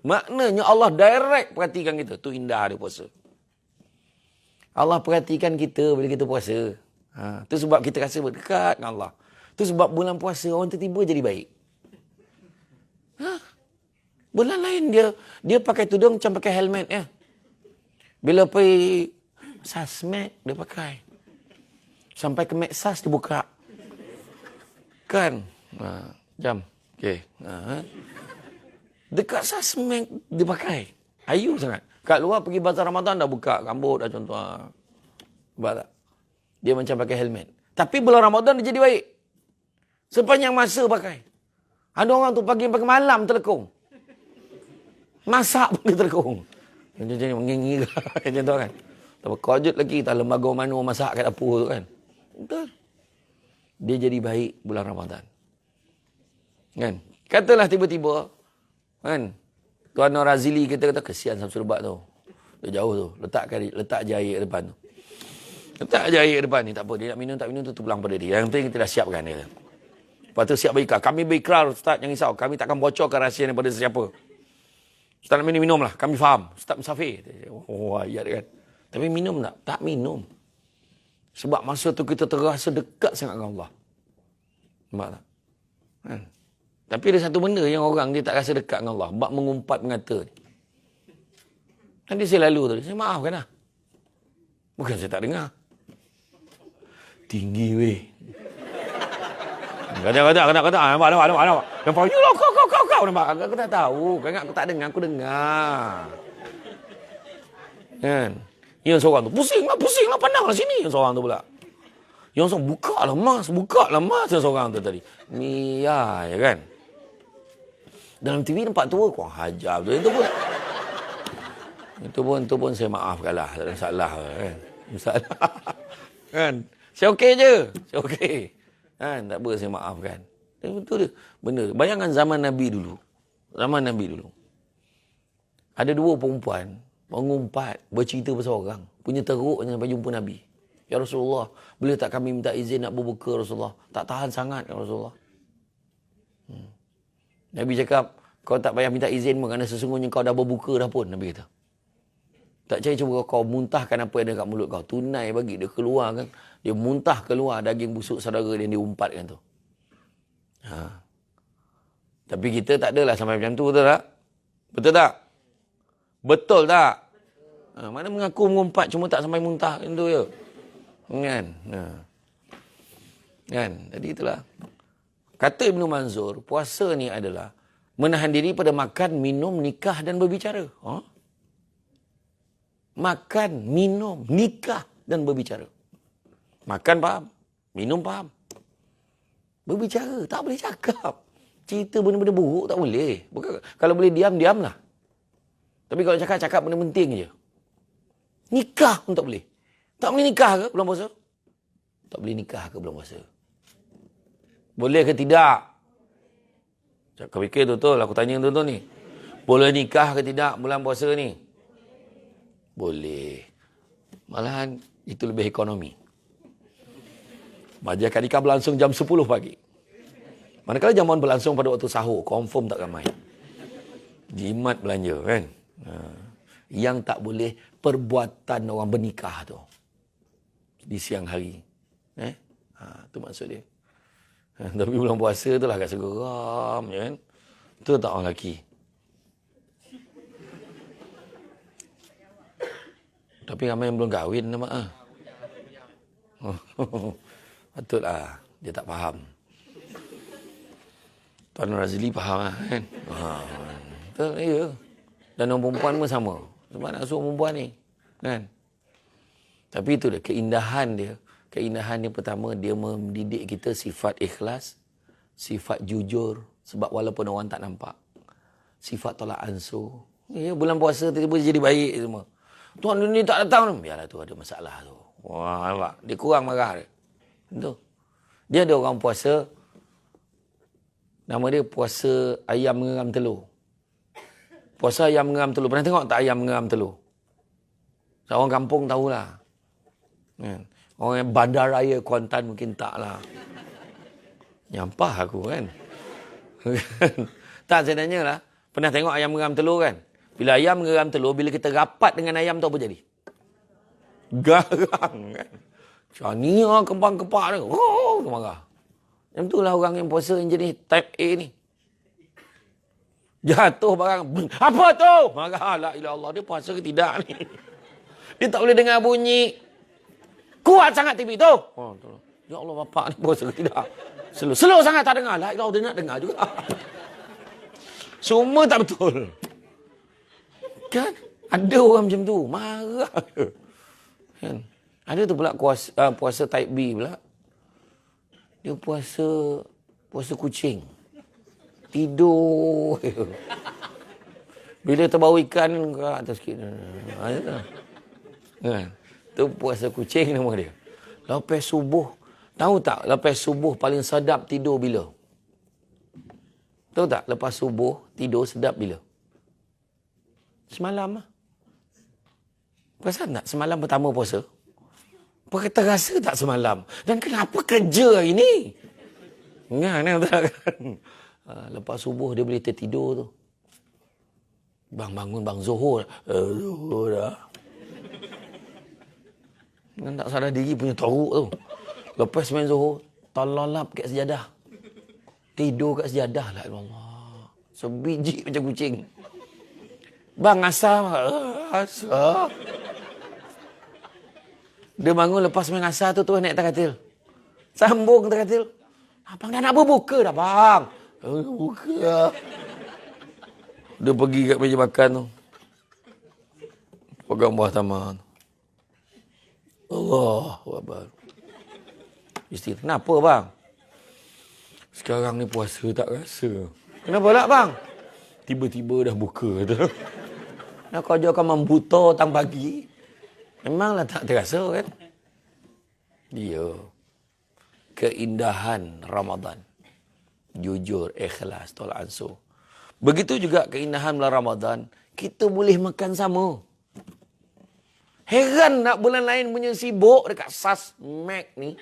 Maknanya Allah direct perhatikan kita. Tu indah dia puasa. Allah perhatikan kita bila kita puasa. Tu sebab kita rasa berdekat dengan Allah. Tu sebab bulan puasa orang tiba-tiba jadi baik. Bulan lain dia pakai tudung macam pakai helmet ya. Bila pergi Sasmed dia pakai. Sampai ke Medsas dia buka. Kan? Jam. Okey. Dekat Sasmed dia pakai. Ayu sangat. Kat luar pergi bazar Ramadan dah buka rambut dah contoh. Nampak tak? Dia macam pakai helmet. Tapi bulan Ramadan dia jadi baik. Sepanjang masa pakai. Ada orang tu pagi malam telekung. Masak pun dia telekung. Macam mengingi macam tu kan. Tak kojut lagi tak lembaga mana masak kat dapur tu kan. Betul. Dia jadi baik bulan Ramadan. Kan? Katalah tiba-tiba kan Tuan Nur Razili kita kata kesian Samsul Bat tu. Dia jauh tu. Letak je air depan tu. Letak je air depan ni. Tak apa. Dia nak minum tak minum tu pulang pada dia. Yang penting kita dah siapkan dia. Lepas tu siap berikrar. Kami berikrar Ustaz jangan risau. Kami takkan bocorkan rahsia daripada sesiapa. Ustaz nak minum lah. Kami faham. Ustaz Musafir. Ayat kan. Tapi minum tak? Tak minum. Sebab masa tu kita terasa dekat sangat dengan Allah. Nampak tak? Kan? Tapi ada satu benda yang orang dia tak rasa dekat dengan Allah. Bab mengumpat mengata ni. Nanti saya lalu tu. Saya maafkan lah. Bukan saya tak dengar. Tinggi weh. Kata. Nampak. Nampak. You lah kau. Nampak. Aku tak tahu. Kau ingat aku tak dengar. Aku dengar. Kan? Yang seorang tu. Pusing lah. Pandang lah sini. Yang seorang tu pula. Yang seorang buka lah mas. Yang seorang tu tadi. Mia ya kan? Dalam TV nampak tua. Kurang hajar tu. Itu pun saya maafkan lah. Tak ada masalah kan. Kan? Saya okey je. Saya okey. Kan? Tak apa saya maafkan. Betul dia. Benda. Bayangkan zaman Nabi dulu. Ada dua perempuan. Mengumpat. Bercerita pasal orang. Punya teruknya sampai jumpa Nabi. Ya Rasulullah. Boleh tak kami minta izin nak berbuka Rasulullah. Tak tahan sangat ya Rasulullah. Nabi cakap. Kau tak payah minta izin pun. Kerana sesungguhnya kau dah berbuka dah pun. Nabi kata. Tak percaya cuba kau muntahkan apa yang ada kat mulut kau. Tunai bagi dia keluar kan. Dia muntah keluar daging busuk saudara dia diumpatkan tu. Tapi kita tak adalah sampai macam tu, betul tak? Betul tak? Betul tak? Mana mengaku mengumpat cuma tak sampai muntah macam tu je. Kan? Kan? Jadi itulah. Kata Ibnu Manzur, puasa ni adalah Menahan diri pada makan, minum, nikah dan berbicara. Makan, minum, nikah dan berbicara. Makan faham, minum faham. Berbicara, tak boleh cakap. Cerita benda-benda buruk tak boleh. Bukan, kalau boleh diam, diamlah. Tapi kalau cakap benda penting je. Nikah pun tak boleh. Tak boleh nikah ke bulan puasa? Tak boleh nikah ke bulan puasa? Boleh ke tidak? Kau fikir betul, aku tanya tuan-tuan ni. Boleh nikah ke tidak bulan puasa ni? Boleh. Malahan itu lebih ekonomi. Majlis nikah berlangsung jam 10 pagi. Manakala jamuan berlangsung pada waktu sahur, confirm tak ramai. Jimat belanja kan. Yang tak boleh perbuatan orang bernikah tu. Di siang hari. Tu maksud dia. Tapi bulan puasa tu lah agak segeram je kan. Tu tak orang lelaki. Tapi ramai yang belum kahwin nampak ah. Patutlah dia tak faham. Tuan Razili faham lah kan. Betul, ya. Dan orang perempuan pun sama. Sebab nak suruh perempuan ni. Kan? Tapi itu dia, keindahan dia. Keindahan dia pertama, dia mendidik kita sifat ikhlas, sifat jujur. Sebab walaupun orang tak nampak. Sifat tolak ansur. Ya, bulan puasa tiba-tiba jadi baik semua. Tuan ni tak datang. Biarlah tu ada masalah tu. Wah, nampak? Dia kurang marah dia. Betul. Dia ada orang puasa, nama dia puasa ayam mengeram telur. Puasa ayam mengeram telur. Pernah tengok tak ayam mengeram telur? Orang kampung tahulah. Orang yang bandar raya Kuantan mungkin taklah. Nyampah aku kan. Tak, saya tanya lah. Pernah tengok ayam mengeram telur kan? Bila ayam mengeram telur, bila kita rapat dengan ayam tu apa jadi? Garang kan? Macam ni lah kembang-kepak dia. Oh, marah. Yang itulah orang yang puasa yang jenis type A ni. Jatuh barang. Apa tu? Marah. La ilah Allah. Dia puasa ke tidak ni? Dia tak boleh dengar bunyi. Kuat sangat TV tu. Oh, ya Allah, bapak ni puasa ke tidak? Slow sangat tak dengar. La ilah Allah, dia nak dengar juga. Semua tak betul. Kan? Ada orang macam tu. Marah. Kan? Ada tu pula puasa type B pula. Dia puasa kucing. Tidur. Bila terbau ikan ke atas sikit. Tu puasa kucing nama dia. Lepas subuh. Tahu tak lepas subuh paling sedap tidur bila? Tahu tak lepas subuh tidur sedap bila? Semalam lah. Perasan tak semalam pertama puasa? Terasa tak semalam? Dan kenapa kerja hari ni? Kan? Lepas subuh dia boleh tertidur tu. Bang bangun bang Zohor. Zohor dah. Kan tak sadar diri punya teruk tu. Lepas main Zohor, terlelap kat sejadah. Tidur kat sejadah lah. Allah. Sebiji macam kucing. Bang asar. Asar. Dia bangun lepas main asar tu naik atas katil. Sambung atas katil. Abang dah nak berbuka dah bang. Buka lah. Dia pergi kat meja makan tu. Pegang buah taman. Allahu Akbar. Isteri, kenapa bang? Sekarang ni puasa tak rasa. Kenapa tak bang? Tiba-tiba dah buka tu. Nak kau akan membuta tang pagi. Memanglah tak terasa kan? Dia. Keindahan Ramadan. Jujur, ikhlas, tolak ansur. Begitu juga keindahan bulan Ramadan. Kita boleh makan sama. Heran nak bulan lain punya sibuk dekat SAS Mac ni.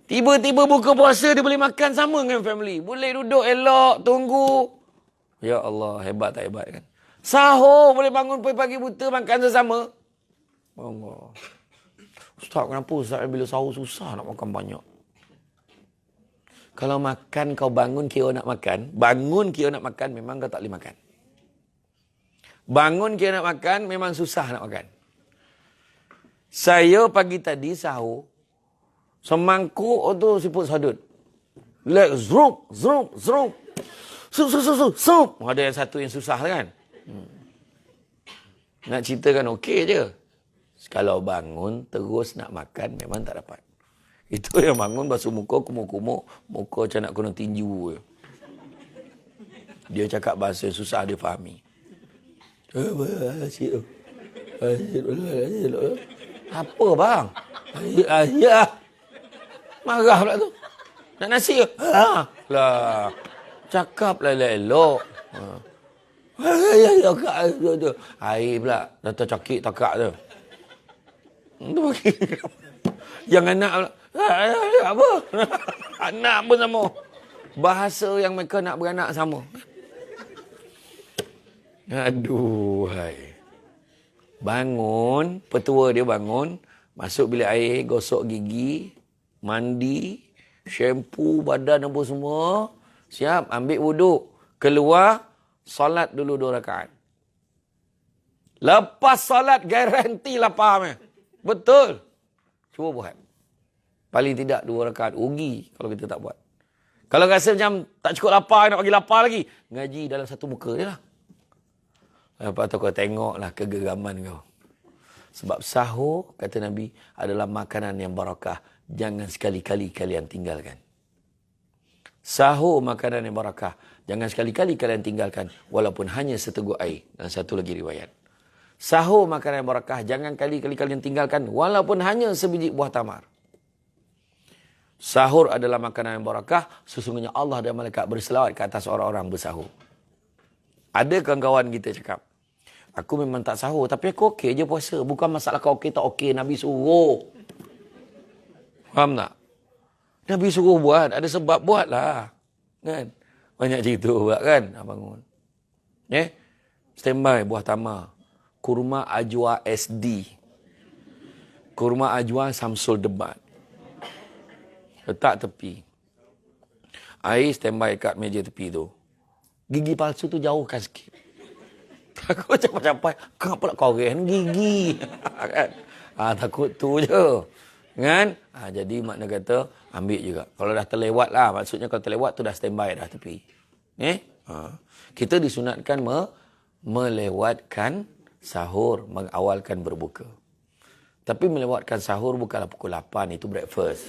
Tiba-tiba buka puasa dia boleh makan sama dengan family. Boleh duduk elok, tunggu. Ya Allah, hebat tak hebat kan? Sahur boleh bangun pagi buta makan sesama. Allah. Ustaz, kenapa Ustaz bila sahur susah nak makan banyak? Kalau makan kau bangun kira nak makan, bangun kira nak makan memang kau tak boleh makan. Bangun kira nak makan memang susah nak makan. Saya pagi tadi sahur semangkuk tu siput sadut. Lek zrup. Sup. Ada yang satu yang susah kan. Nak ceritakan okey je. Kalau bangun terus nak makan memang tak dapat. Itu yang bangun basuh muka kumur-kumur, muka macam nak kena tinju je. Dia cakap bahasa yang susah dia fahami. Apa bang? Ya. Marah pula tu. Nak nasi ke? Lah. Cakap lah elok. Air pula. Dah tercakik takak tu. Yang anak pula. Apa? Anak pun sama. Bahasa yang mereka nak beranak sama. Aduh. Bangun. Petua dia bangun. Masuk bilik air. Gosok gigi. Mandi. Shampoo badan apa semua. Siap. Ambil wuduk. Keluar. Solat dulu 2 rakaat. Lepas solat, garanti lapar. Betul. Cuba buat. Paling tidak 2 rakaat. Rugi kalau kita tak buat. Kalau rasa macam tak cukup lapar, nak bagi lapar lagi, ngaji dalam satu muka je lah. Lepas tu kau tengoklah kegeraman kau. Sebab sahur, kata Nabi, adalah makanan yang barakah. Jangan sekali-kali kalian tinggalkan. Sahur makanan yang barakah. Jangan sekali-kali kalian tinggalkan walaupun hanya seteguk air. Dan satu lagi riwayat. Sahur makanan yang barakah. Jangan kali-kali kalian tinggalkan walaupun hanya sebiji buah tamar. Sahur adalah makanan yang barakah. Sesungguhnya Allah dan malaikat berselawat ke atas orang-orang bersahur. Ada kawan-kawan kita cakap, aku memang tak sahur tapi aku okey je puasa. Bukan masalah kau okey tak okey. Nabi suruh. Faham tak? Nabi suruh buat. Ada sebab buatlah. Kan? Banyak cerita buat kan. Bangun. Standby buah tamar. Kurma ajwa SD. Kurma ajwa Samsul Debat. Letak tepi. Air standby kat meja tepi tu. Gigi palsu tu jauhkan sikit. Takut capai-capai. Kenapa nak korek gigi? Kan? Takut tu je. Kan? Jadi makna kata, ambil juga. Kalau dah terlewat lah. Maksudnya kalau terlewat tu dah standby dah tepi. Kita disunatkan melewatkan sahur, mengawalkan berbuka. Tapi melewatkan sahur bukanlah pukul 8, itu breakfast.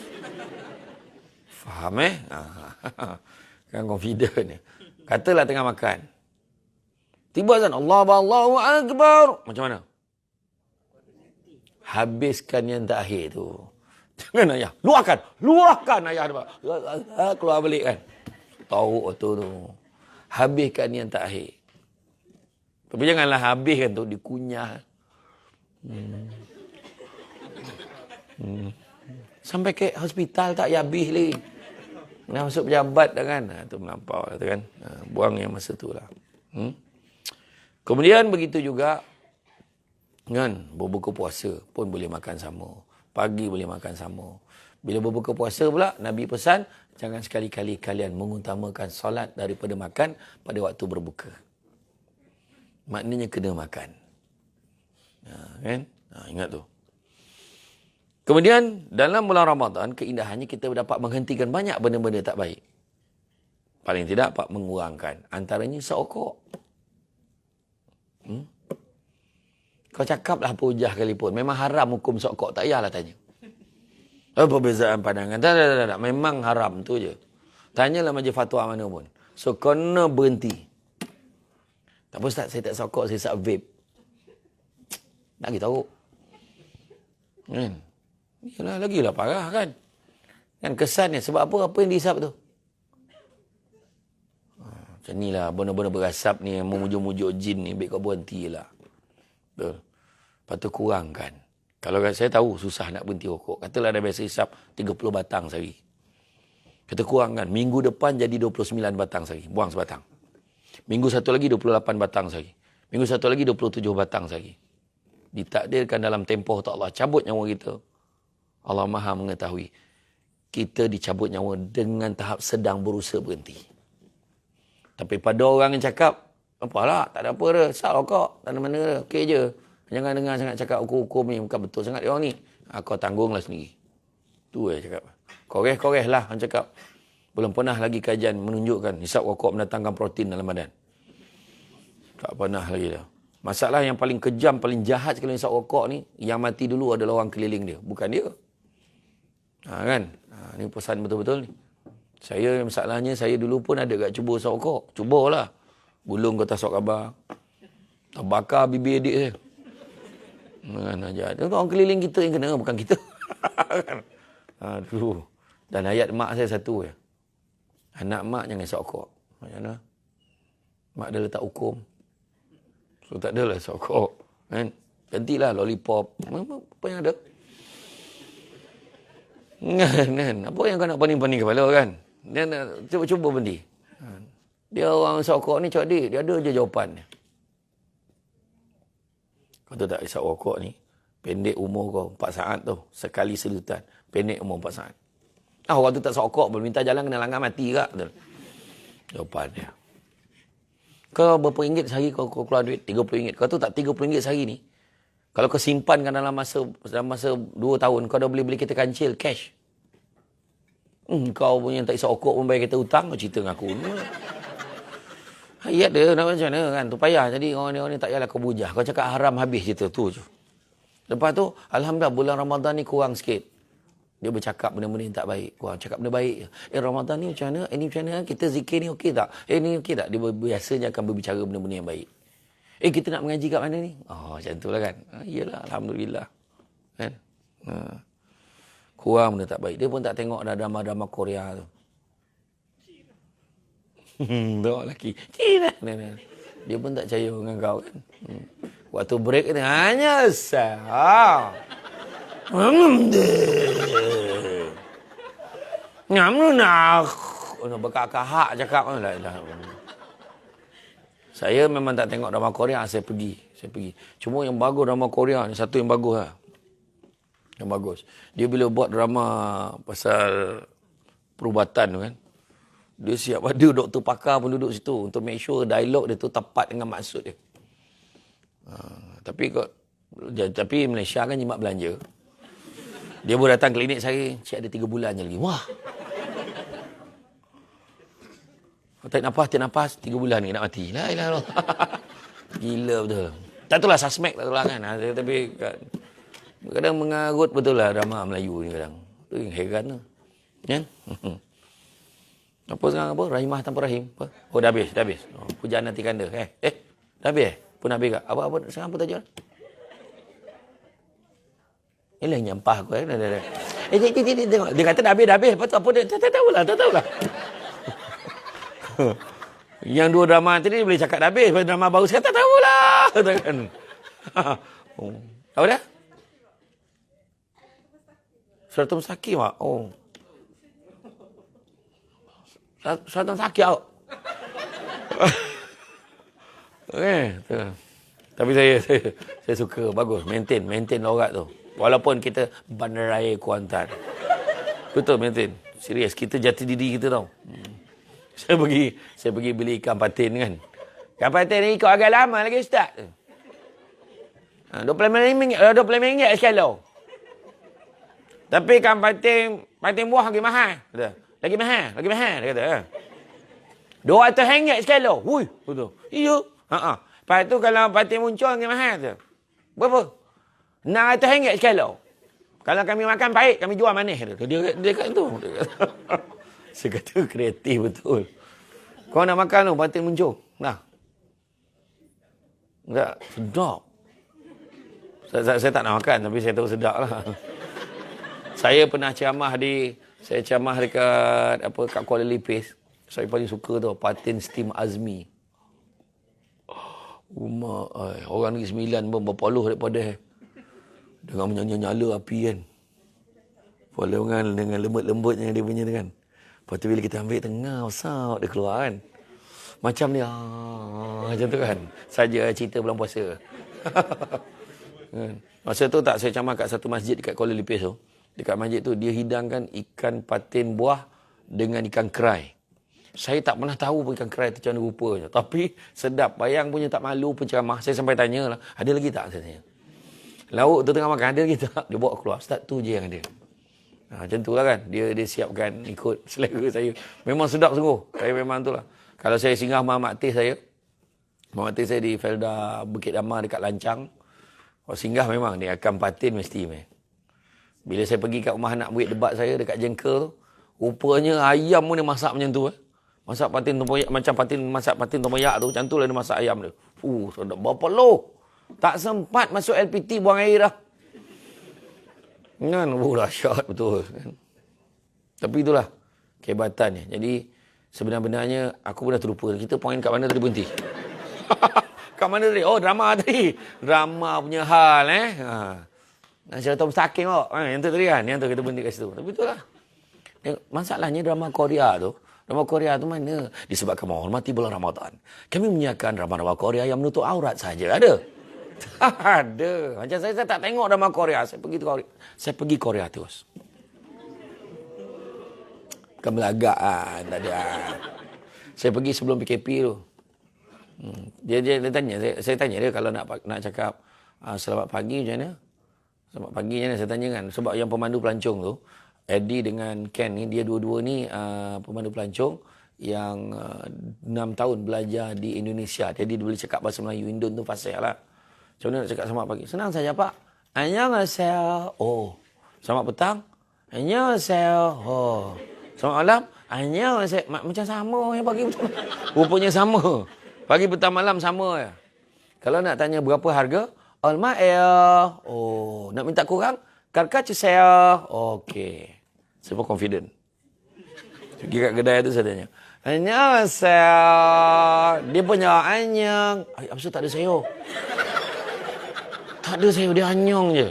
Faham Kan confident ni. Katalah tengah makan. Tiba azan, Allahu Akbar. Macam mana? Habiskan yang terakhir tu. Jangan ayah. Luahkan ayah. Keluar balik kan. Tahu tu. Habiskan yang terakhir. Tapi janganlah habiskan tu dikunyah. Sampai ke hospital tak habis lagi. Nak masuk pejabat dah kan. Tu melampau tu kan. Buang yang masa tu lah. Kemudian begitu juga kan, berbuka puasa pun boleh makan sama. Pagi boleh makan sama. Bila berbuka puasa pula, Nabi pesan, jangan sekali-kali kalian mengutamakan solat daripada makan pada waktu berbuka. Maknanya kena makan. Kan? Ingat tu. Kemudian, dalam bulan Ramadan, keindahannya kita dapat menghentikan banyak benda-benda tak baik. Paling tidak, dapat mengurangkan. Antaranya seokok. Kau cakaplah apa hujah sekalipun. Memang haram hukum sokok. Tak payahlah tanya. Perbezaan pandangan. Tak. Memang haram tu je. Tanyalah majlis fatwa mana pun. So, kena berhenti. Tak apa Ustaz, saya tak sokok, saya isap vape. Nak beritahu. Kan? Yalah, lagilah parah kan. Kan kesannya. Sebab apa? Apa yang dihisap tu? Macam ni lah. Benda-benda berasap ni. Yang memujuk-mujuk jin ni. Baik kau berhenti lah. Betul. Lepas tu kurangkan. Kalau saya tahu susah nak berhenti rokok. Katalah dah biasa hisap 30 batang sehari. Kita kurangkan. Minggu depan jadi 29 batang sehari. Buang sebatang. Minggu satu lagi 28 batang sehari. Minggu satu lagi 27 batang sehari. Ditakdirkan dalam tempoh tak Allah cabut nyawa kita. Allah Maha mengetahui. Kita dicabut nyawa dengan tahap sedang berusaha berhenti. Tapi pada orang yang cakap, apalah, tak ada apa dah. Sat rokok, tak ada mana dah. Okey je. Jangan dengar sangat cakap hukum-hukum ni. Bukan betul sangat dia orang ni. Kau tanggunglah sendiri. Tu je cakap. Koreh lah orang cakap. Belum pernah lagi kajian menunjukkan hisap rokok mendatangkan protein dalam badan. Tak pernah lagi dah. Masalah yang paling kejam, paling jahat sekali hisap rokok ni, yang mati dulu adalah orang keliling dia, bukan dia. Kan? Ni pesan betul-betul ni. Masalahnya saya dulu pun ada kat cuba hisap rokok. Cubalah. Gulung kertas surat khabar. Terbakar bibir adik saya. Orang keliling kita yang kena, bukan kita. Aduh. Dan ayat mak saya satu je. Anak mak jangan hisap rokok. Macam mana? Mak dia letak hukum. So tak adalah hisap rokok. Kan? Gantilah lollipop. Apa yang ada? Kan? Apa yang kau nak paning-paning kepala kan? Cuba berhenti. Dia orang hisap rokok ni, cakap dia ada je jawapan. Kau tahu tak, hisap rokok ni, pendek umur kau 4 saat tu. Sekali selutan. Pendek umur 4 saat. Orang tu tak hisap rokok pun, minta jalan kena langgar mati kak. Jawapan dia. Kau berapa ringgit sehari kau keluar duit? RM30. Kau tahu tak, RM30 sehari ni, kalau kau simpankan dalam masa 2 tahun, kau dah boleh beli kereta kancil, cash. Kau punya tak hisap rokok pun bayar kereta hutang, kau cerita dengan aku. Ayat dia, nak macam mana kan? Tu payah. Jadi orang ni tak payahlah kau bujah. Kau cakap haram habis cerita tu je. Lepas tu, Alhamdulillah bulan Ramadan ni kurang sikit. Dia bercakap benda-benda yang tak baik. Kurang cakap benda baik. Ramadan ni macam mana? Ini macam mana? Kita zikir ni okey tak? Ni okey tak? Dia biasanya akan berbicara benda-benda yang baik. Kita nak mengaji kat mana ni? Macam tu lah kan? Iyalah, Alhamdulillah. Kan? Kurang benda tak baik. Dia pun tak tengok dah drama-drama Korea tu. Tengok lelaki. Dia pun tak percaya dengan kau kan. Waktu break kata, hanya sah. Nak berkahak cakap. Saya memang tak tengok drama Korea, saya pergi. Cuma yang bagus drama Korea ni, satu yang bagus lah. Yang bagus. Dia bila buat drama pasal perubatan tu kan, dia siap ada doktor pakar pun duduk situ untuk make sure dialog dia tu tepat dengan maksud dia. Tapi Malaysia kan jimat belanja. Dia baru datang klinik saya, cik ada 3 bulan je lagi. Wah. Tarik nafas, 3 bulan ni nak mati. La ilaha illallah. Gila betul. Tak itulah suspek, tak itulah kan. Tapi kadang mengarut betul lah drama Melayu ni kadang. Tu yang heran tu. Kan? Apa sekarang apa? Rahimah tanpa rahim. Apa? Oh, dah habis. Pujaan nanti kanda. Dah habis? Pun habis kak? Apa sekarang apa tajuk? Ialah nyampah aku. Tengok. Dia kata dah habis. Lepas tu apa dia? Tak tahulah. Yang 2 drama tadi boleh cakap dah habis. Lepas drama baru sekarang tak tahulah. Kan? Apa dah? Suratul Mustaqim mak? Suratul Mustaqim awak? Tapi saya suka, bagus. Maintain lorat tu. Walaupun kita bandaraya Kuantan. Betul, maintain. Serius, kita jati diri kita tau. Saya pergi beli ikan patin kan. Ikan patin ni ikut agak lama lagi ustaz. RM25 sekilo. Tapi ikan patin buah lagi mahal. Lagi mahal. Dia kata. RM200 sekilo. Hui, betul. Iya. Lepas tu kalau patin muncul lagi mahal tu. Berapa? RM600 sekilo. Kalau kami makan baik, kami jual manis. Dia kata tu. Saya kata kreatif betul. Kau nak makan tu, patin muncul. Nah. Tak, sedap. Saya tak nak makan, tapi saya tahu sedap lah. Saya pernah ceramah dekat kat Kuala Lipis. Saya paling suka tu, patin steam Azmi. Orang Negeri Sembilan pun berpuluh daripada dengan menyala api kan. Polongan dengan lembut-lembutnya dia punya tu kan. Lepas tu bila kita ambil tengah, usap dia keluar kan. Macam ni, macam tu kan. Saja cerita bulan puasa. Masa tu tak, saya ceramah kat satu masjid dekat Kuala Lipis tu. Dekat masjid tu, dia hidangkan ikan patin buah dengan ikan kerai. Saya tak pernah tahu pun ikan kerai tu macam mana rupanya. Tapi sedap. Bayang punya tak malu pun ceramah. Saya sampai tanya lah, ada lagi tak? Saya tanya. Lauk tu tengah makan, ada lagi tak? Dia bawa keluar. Ustaz tu je yang ada. Macam tu lah kan. Dia siapkan ikut selera saya. Memang sedap sungguh. Saya memang tu lah. Kalau saya singgah Muhammad Teh saya di Felda Bukit Damar dekat Lancang. Kalau singgah memang dia akan patin mesti. Bila saya pergi kat rumah anak buit debat saya dekat Jengkel tu, rupanya ayam pun dia masak macam tu. Masak patin tempoyak, macam masak patin tempoyak tu. Macam tu lah dia masak ayam tu. Sedap berapa loh. Tak sempat masuk LPT buang air dah. Kan, dahsyat betul. Kan? Tapi itulah kehebatannya. Jadi sebenarnya aku pun dah terlupa. Kita poin kat mana tadi berhenti? Kat mana tadi? Oh, drama tadi. Drama punya hal Cerita Mustaqim kok. Yang tu tadi kan. Yang tu kita berhenti kat situ. Tapi itulah. Masalahnya drama Korea tu. Drama Korea tu mana? Disebabkan menghormati bulan Ramadan. Kami menyiapkan drama-drama Korea yang menutup aurat saja. Ada? Tak ada. Macam saya tak tengok drama Korea. Saya pergi Korea terus. Bukan belagak tak ada. Saya pergi sebelum PKP tu. Dia tanya, saya tanya dia kalau nak cakap selamat pagi macam mana? Selamat pagi macam mana saya tanya kan. Sebab yang pemandu pelancong tu, Eddie dengan Ken ni, dia dua-dua ni pemandu pelancong yang 6 tahun belajar di Indonesia. Jadi dia boleh cakap bahasa Melayu. Indon tu fasih lah. Macam mana nak cakap selamat pagi? Senang saja, Pak. Annyeonghaseyo. Oh. Selamat petang. Annyeonghaseyo. Oh. Selamat malam. Annyeonghaseyo. Macam sama ya pagi petang. Rupanya sama. Pagi petang malam sama ya. Kalau nak tanya berapa harga? Almaeyo. Oh. Nak minta kurang? Karkachuseyo. Okey. Saya pun confident. Pergi kat kedai tu saya tanya. Annyeonghaseyo. Dia punya anyang. Apa tak ada sayo? Tak ada saya, dia anyong je.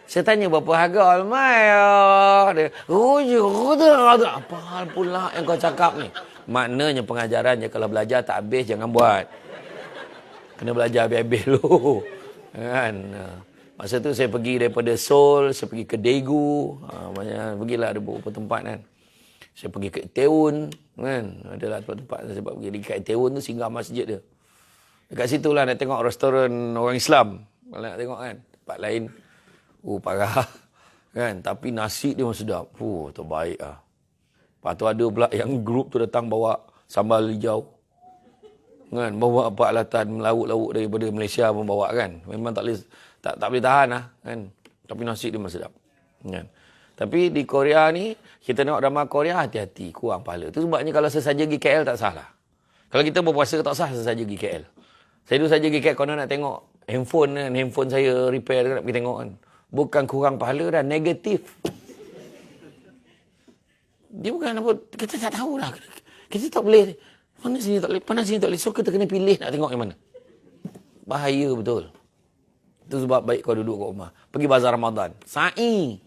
Saya tanya berapa harga Almaeyo. Dia, apa hal pula yang kau cakap ni? Maknanya pengajarannya kalau belajar tak habis, jangan buat. Kena belajar habis-habis dulu. Kan? Masa tu saya pergi daripada Seoul, saya pergi ke Daegu. Pergilah ada beberapa tempat kan. Saya pergi ke Itaewon. Kan? Adalah tempat-tempat saya pergi. Di Itaewon tu singgah masjid dia. Dekat situ lah nak tengok restoran orang Islam. Kalau nak tengok kan, tempat lain, parah. Kan, tapi nasi dia memang sedap. Terbaik lah. Lepas tu ada pula yang grup tu datang bawa sambal hijau. Kan, bawa peralatan lauk-lauk daripada Malaysia pun bawa kan. Memang tak boleh tahan lah. Kan. Tapi nasi dia memang sedap. Kan. Tapi di Korea ni, kita tengok drama Korea, hati-hati, kurang pahala. Itu sebabnya kalau sesaja pergi KL tak salah. Kalau kita berpuasa tak sah sesaja pergi KL. Saya dulu saja pergi KL, kalau nak tengok handphone kan, handphone saya repair nak pergi tengok kan. Bukan kurang pahala dah, negatif. Dia bukan apa, kita tak tahulah. Kita tak boleh, mana sini tak boleh. So kita kena pilih nak tengok yang mana. Bahaya betul. Itu sebab baik kau duduk kat rumah. Pergi bazar Ramadan. Sa'i.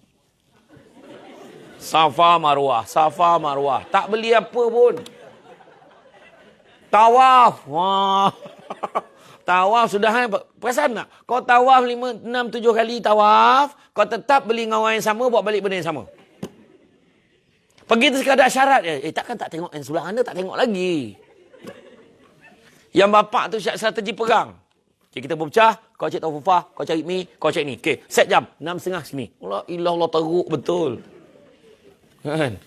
Safa Marwah. Tak beli apa pun. Tawaf. Wah. Tawaf sudah, perasan tak? Kau tawaf 5, 6, 7 kali tawaf, kau tetap beli dengan orang yang sama, buat balik benda yang sama. Pergi tu sekadar syarat je. Takkan tak tengok yang sebelah anda, tak tengok lagi. Yang bapak tu strategi perang. Okay, kita berpecah, kau cek tawafah, kau cari mi, kau cek ni. Okay, set jam, 6.30 sini. Allah teruk betul. Kan?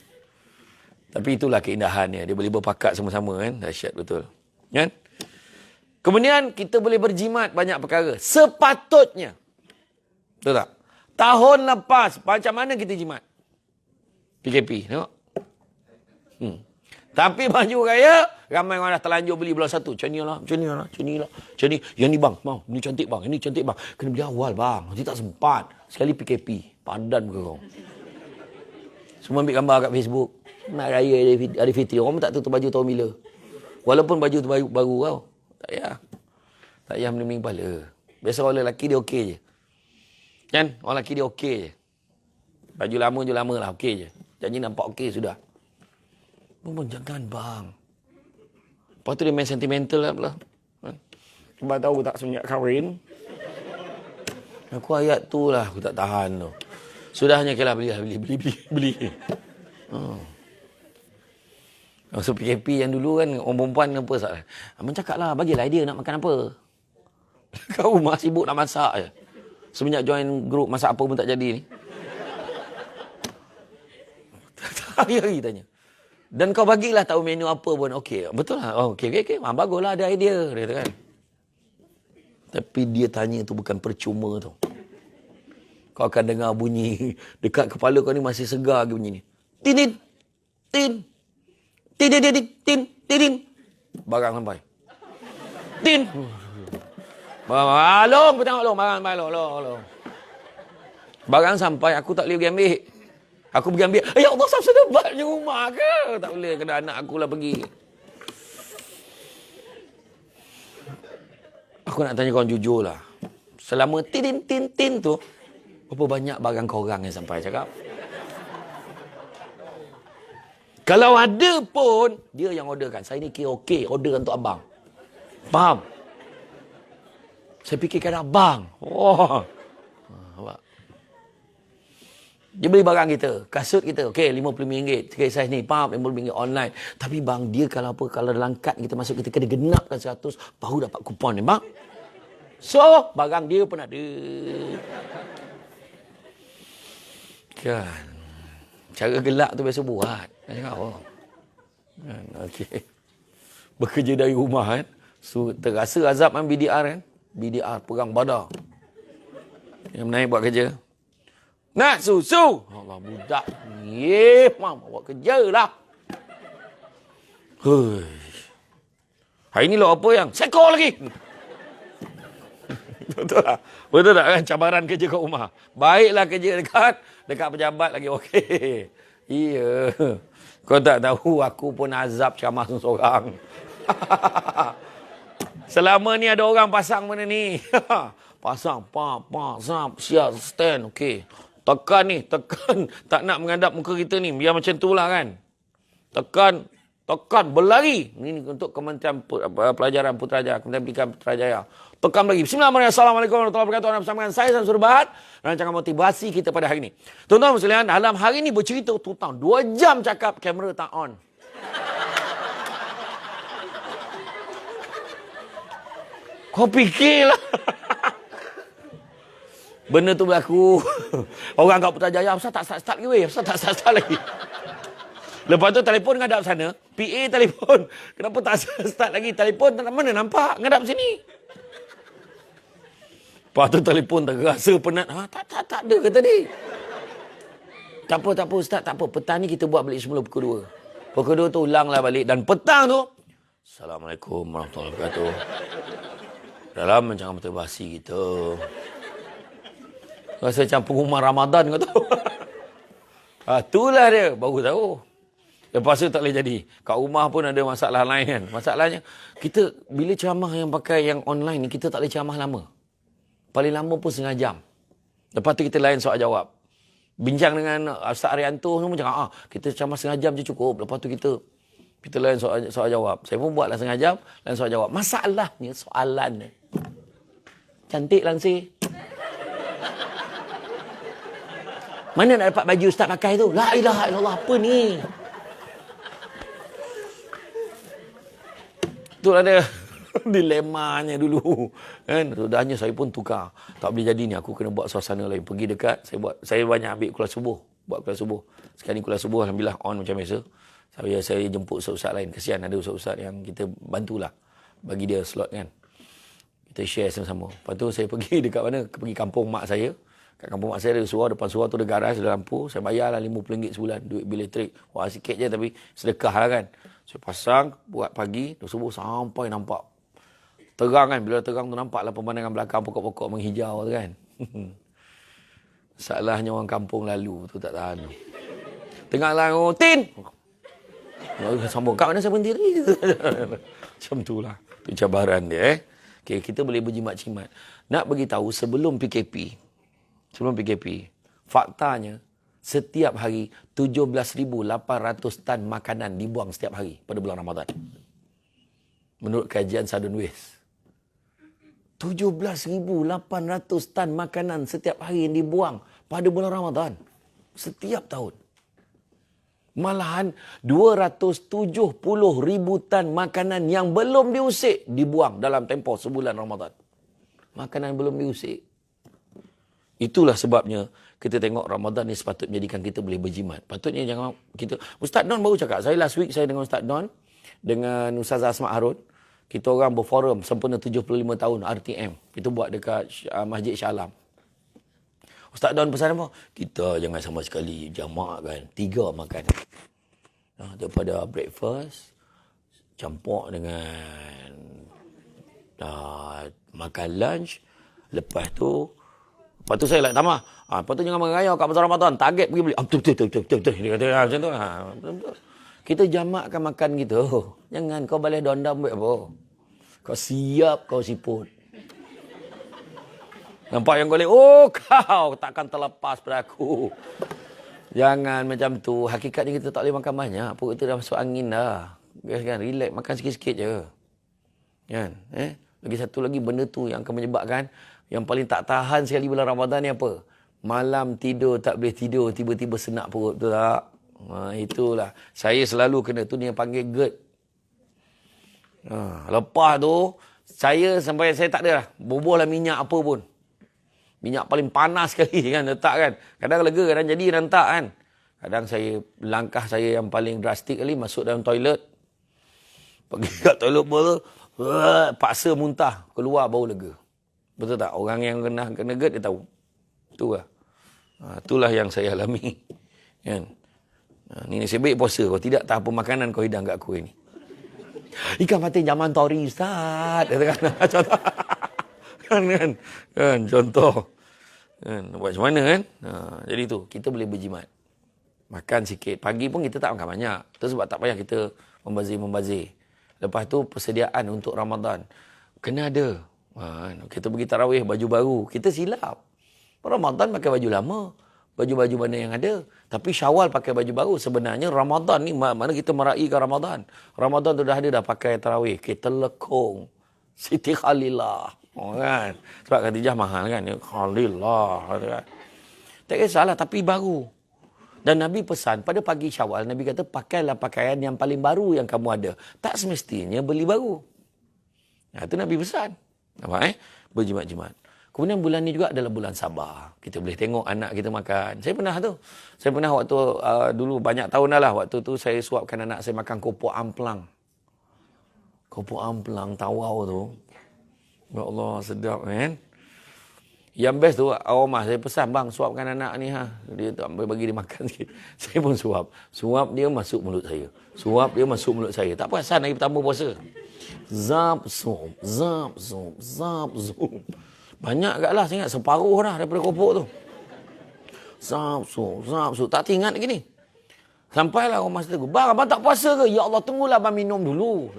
Tapi itulah keindahannya. Dia boleh berpakat sama-sama kan. Dahsyat betul. Kan? Kemudian kita boleh berjimat banyak perkara. Sepatutnya. Betul tak? Tahun lepas, macam mana kita jimat? PKP, tengok. Tapi baju raya, ramai orang dah terlanjur beli belah satu. Macam ni lah. Yang ni bang, ini cantik bang, ini cantik bang. Kena beli awal bang, nanti tak sempat. Sekali PKP, padan ke kau. Semua ambil gambar kat Facebook. Nak raya hari fitri, orang pun tak tutup baju tahun bila. Walaupun baju tu baru kau. Tak payah meneming kepala. Biasa orang lelaki dia okey je. Kan? Orang lelaki dia okey je. Baju lama lah okey je. Janji nampak okey sudah. Pun jangan bang. Lepas tu dia main sentimental lah pula. Sebab tahu tak semenjak kahwin. Aku ayat tu lah aku tak tahan tu. Sudahnya kira beli. Masa PKP yang dulu kan, orang perempuan apa salah. Abang cakap lah, bagilah idea nak makan apa. Kau rumah sibuk nak masak je. Semenjak join grup, masak apa pun tak jadi ni. Hari-hari tanya. Dan kau bagilah tahu menu apa pun. Okey, betul lah. Oh, okey. Baguslah ada idea. Dia kata kan. Tapi dia tanya tu bukan percuma tu. Kau akan dengar bunyi dekat kepala kau ni masih segar lagi bunyi ni. Tin, tin, tin, tin, tin, tin, tin, tin. Barang sampai. Tin. Long, kau tengok long. Barang, long. Barang sampai, aku tak boleh pergi ambil. Aku pergi ambil. Ya Allah, sedebatnya rumah ke? Tak boleh, kena anak aku lah pergi. Aku nak tanya kau jujur lah. Selama tin tu, berapa banyak barang korang yang sampai cakap? Kalau ada pun, dia yang orderkan. Saya ni kira okey, order untuk abang. Faham? Saya fikirkan abang. Wah. Nampak? Dia beli barang kita, kasut kita, okey RM50. Okey saiz ni, RM50 online. Tapi bang, dia kalau apa, kalau dalam kad kita masuk, kita kena genapkan 100, baru dapat kupon ni, bang. So, barang dia pun ada. Kan. Cara gelak tu biasa buat. Kan cakap apa? Kan, okey. Bekerja dari rumah kan. So, terasa azab kan BDR kan. BDR, perang badar. Yang naik buat kerja. Nak susu. Allah budak. Mam, buat kerja lah. Hari ni lo apa yang? Seko lagi. Betul tak? Betul tak kan cabaran kerja kat rumah? Baiklah kerja dekat pejabat lagi okey. Iya. Kau tak tahu aku pun azab ceramah seorang. Selama ni ada orang pasang mana ni? Pasang, pasang, siap, stand, okey. Tekan ni, tekan. Tak nak menghadap muka kita ni. Biar macam tu lah kan. Tekan, berlari. Ini untuk Kementerian Pelajaran Putrajaya. Kementerian Pendidikan Putrajaya. Tekan lagi. Bismillahirrahmanirrahim. Assalamualaikum warahmatullahi wabarakatuh. Bersama dengan saya, Samsul Bahad. Rancangan motivasi kita pada hari ini. Tuan-tuan sekalian, dalam hari ini bercerita tentang 2 jam cakap kamera tak on. Kau fikirlah. Benda tu berlaku. Orang kat Putrajaya, Ustaz tak start lagi weh. Ustaz tak start lagi. Lepas tu telefon ngadap sana. PA telefon. Kenapa tak start lagi? Telefon mana nampak? Ngadap sini. Lepas tu telefon terasa penat. Tak ada ke tadi? Tak apa Ustaz. Tak apa. Petang ni kita buat balik semula pukul 2. Pukul 2 tu ulanglah balik. Dan petang tu. Assalamualaikum warahmatullahi wabarakatuh. Dalam rancangan motivasi kita. Rasa macam pengumuman Ramadan kau tahu. Itulah dia. Baru tahu. Lepas tu tak boleh jadi. Kat rumah pun ada masalah lain kan. Masalahnya, kita bila ceramah yang pakai yang online ni, kita tak boleh ceramah lama. Paling lama pun setengah jam. Lepas tu kita lain soal jawab. Bincang dengan Ustaz Arianto semua macam, kita ceramah setengah jam je cukup. Lepas tu kita lain soal jawab. Saya pun buatlah setengah jam, lain soal jawab. Masalahnya, soalan. Cantik langsir. Mana nak dapat baju Ustaz pakai tu? La ilaha illallah, apa ni? Itulah dia dilemanya dulu. Kan? Sudahnya saya pun tukar. Tak boleh jadi ni, aku kena buat suasana lain. Pergi dekat, saya banyak ambil kuliah subuh. Buat kuliah subuh. Sekarang ni kuliah subuh, alhamdulillah on macam biasa. Saya jemput ustaz-ustaz lain. Kesian ada ustaz-ustaz yang kita bantulah. Bagi dia slot kan. Kita share sama-sama. Lepas tu saya pergi dekat mana? Pergi kampung mak saya. Kat kampung mak saya ada surau, depan surau tu ada garaj, ada lampu. Saya bayarlah RM50 sebulan, duit bil elektrik. Wah sikit je tapi sedekah lah kan. Saya pasang, buat pagi, subuh sampai nampak. Terang kan, bila terang tu nampaklah pemandangan belakang pokok-pokok menghijau tu kan. Salahnya orang kampung lalu tu tak tahan. Tengah lalu, Tin! Sambung, kat mana saya berhenti tadi? Macam tu lah. Itu cabaran dia Okay, kita boleh berjimat-jimat. Nak beritahu sebelum PKP, faktanya setiap hari 17,800 tan makanan dibuang setiap hari pada bulan Ramadan. Menurut kajian Sudden Waste. 17,800 tan makanan setiap hari yang dibuang pada bulan Ramadan. Setiap tahun. Malahan 270,000 tan makanan yang belum diusik dibuang dalam tempoh sebulan Ramadan. Makanan belum diusik. Itulah sebabnya kita tengok Ramadan ni sepatutnya jadikan kita boleh berjimat. Patutnya jangan kita... Ustaz Don baru cakap. Saya last week saya dengan Ustaz Don, dengan Ustazah Asma Harun. Kita orang berforum sempena 75 tahun RTM. Kita buat dekat Masjid Shah Alam. Ustaz Don pesan apa? Kita jangan sama sekali jamak kan. 3 makan. Daripada breakfast, campur dengan makan lunch. Lepas tu saya like tambah. Lepas tu jangan mengayau kat pasar Ramadan. Target pergi beli. Betul. Dia kata macam tu. Betul. Kita jamakkan makan gitu. Jangan kau balik dondam buat apa. Kau siap kau siput. Nampak yang kau lihat. Oh kau takkan terlepas pada aku. Jangan macam tu. Hakikatnya kita tak boleh makan banyak. Perut kita dah masuk angin dah. Kan, relax. Makan sikit-sikit je. Kan? Lagi satu lagi benda tu yang akan menyebabkan yang paling tak tahan sekali bulan Ramadan ni apa? Malam tidur tak boleh tidur, tiba-tiba senak perut, betul tak? Itulah. Saya selalu kena tu ni yang panggil GERD. Lepas tu, saya sampai saya tak ada lah. Bubuhlah minyak apa pun. Minyak paling panas sekali kan, letak kan. Kadang lega, kadang jadi, kadang tak kan. Kadang langkah saya yang paling drastik kali, masuk dalam toilet. Pergi kat toilet pun, paksa muntah, keluar baru lega. Betul tak? Orang yang kena GERD dia tahu. Itulah. Itulah yang saya alami. Kan? Ni nasib baik puasa. Kalau tidak, tak apa makanan kau hidang kat aku ni. Ikan patin zaman tori, Ustaz. Contoh. Kan? Contoh. Kan? Buat macam mana kan? Jadi tu, kita boleh berjimat. Makan sikit. Pagi pun kita tak makan banyak. Itu sebab tak payah kita membazir. Lepas tu, persediaan untuk Ramadan. Kena ada. Kita pergi tarawih baju baru. Kita silap. Ramadan pakai baju lama. Baju-baju mana yang ada. Tapi Syawal pakai baju baru. Sebenarnya Ramadan ni mana kita meraihkan Ramadan. Ramadan tu dah ada dah pakai tarawih. Kita lekong. Siti Khalillah. Kan? Sebab Khadijah mahal kan. Khalillah. Kan? Tak kisahlah tapi baru. Dan Nabi pesan pada pagi Syawal. Nabi kata pakailah pakaian yang paling baru yang kamu ada. Tak semestinya beli baru. Itu Nabi pesan. Nampak berjimat-jimat. Kemudian bulan ni juga adalah bulan sabar. Kita boleh tengok anak kita makan. Saya pernah tu. Saya pernah waktu dulu banyak tahun dah lah. Waktu tu saya suapkan anak saya makan kopok amplang. Kopok amplang tawau tu. Ya Allah sedap kan. Yang best tu aromah saya pesan bang suapkan anak ni Dia tak bagi dia makan sikit. Saya pun suap. Suap dia masuk mulut saya. Suap dia masuk mulut saya. Tak perasan hari pertama puasa. Zap, zoom, zap, zoom, zap, zoom. Banyak kat lah, saya ingat separuh dah daripada kopok tu. Zap, zoom, zap, zoom. Tak ingat lagi ni. Sampailah orang masa tu. Bang, abang tak puasa ke? Ya Allah, tunggulah abang minum dulu.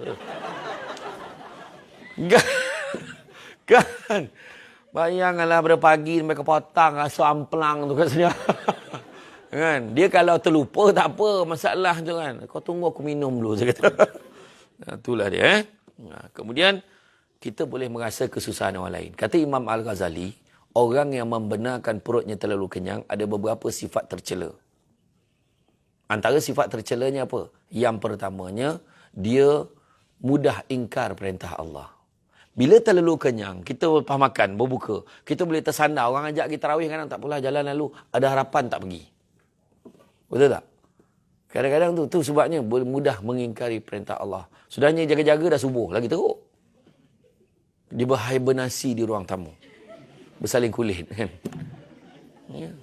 Kan? Bayangkanlah pada pagi sampai ke petang rasa amplang tu kat sini. Kan? Dia kalau terlupa tak apa masalah tu kan. Kau tunggu aku minum dulu saya kata. Itulah dia kemudian kita boleh merasa kesusahan orang lain. Kata Imam Al-Ghazali, orang yang membenarkan perutnya terlalu kenyang ada beberapa sifat tercela. Antara sifat tercelanya apa? Yang pertamanya, dia mudah ingkar perintah Allah. Bila terlalu kenyang, kita lepas makan, berbuka, kita boleh tersandar. Orang ajak kita tarawih kadang tak apalah jalan lalu, ada harapan tak pergi. Betul tak? Kadang-kadang tu sebabnya mudah mengingkari perintah Allah. Sudahnya jaga-jaga dah subuh, lagi teruk. Dia berhibernasi di ruang tamu. Bersaling kulit kan. Ya.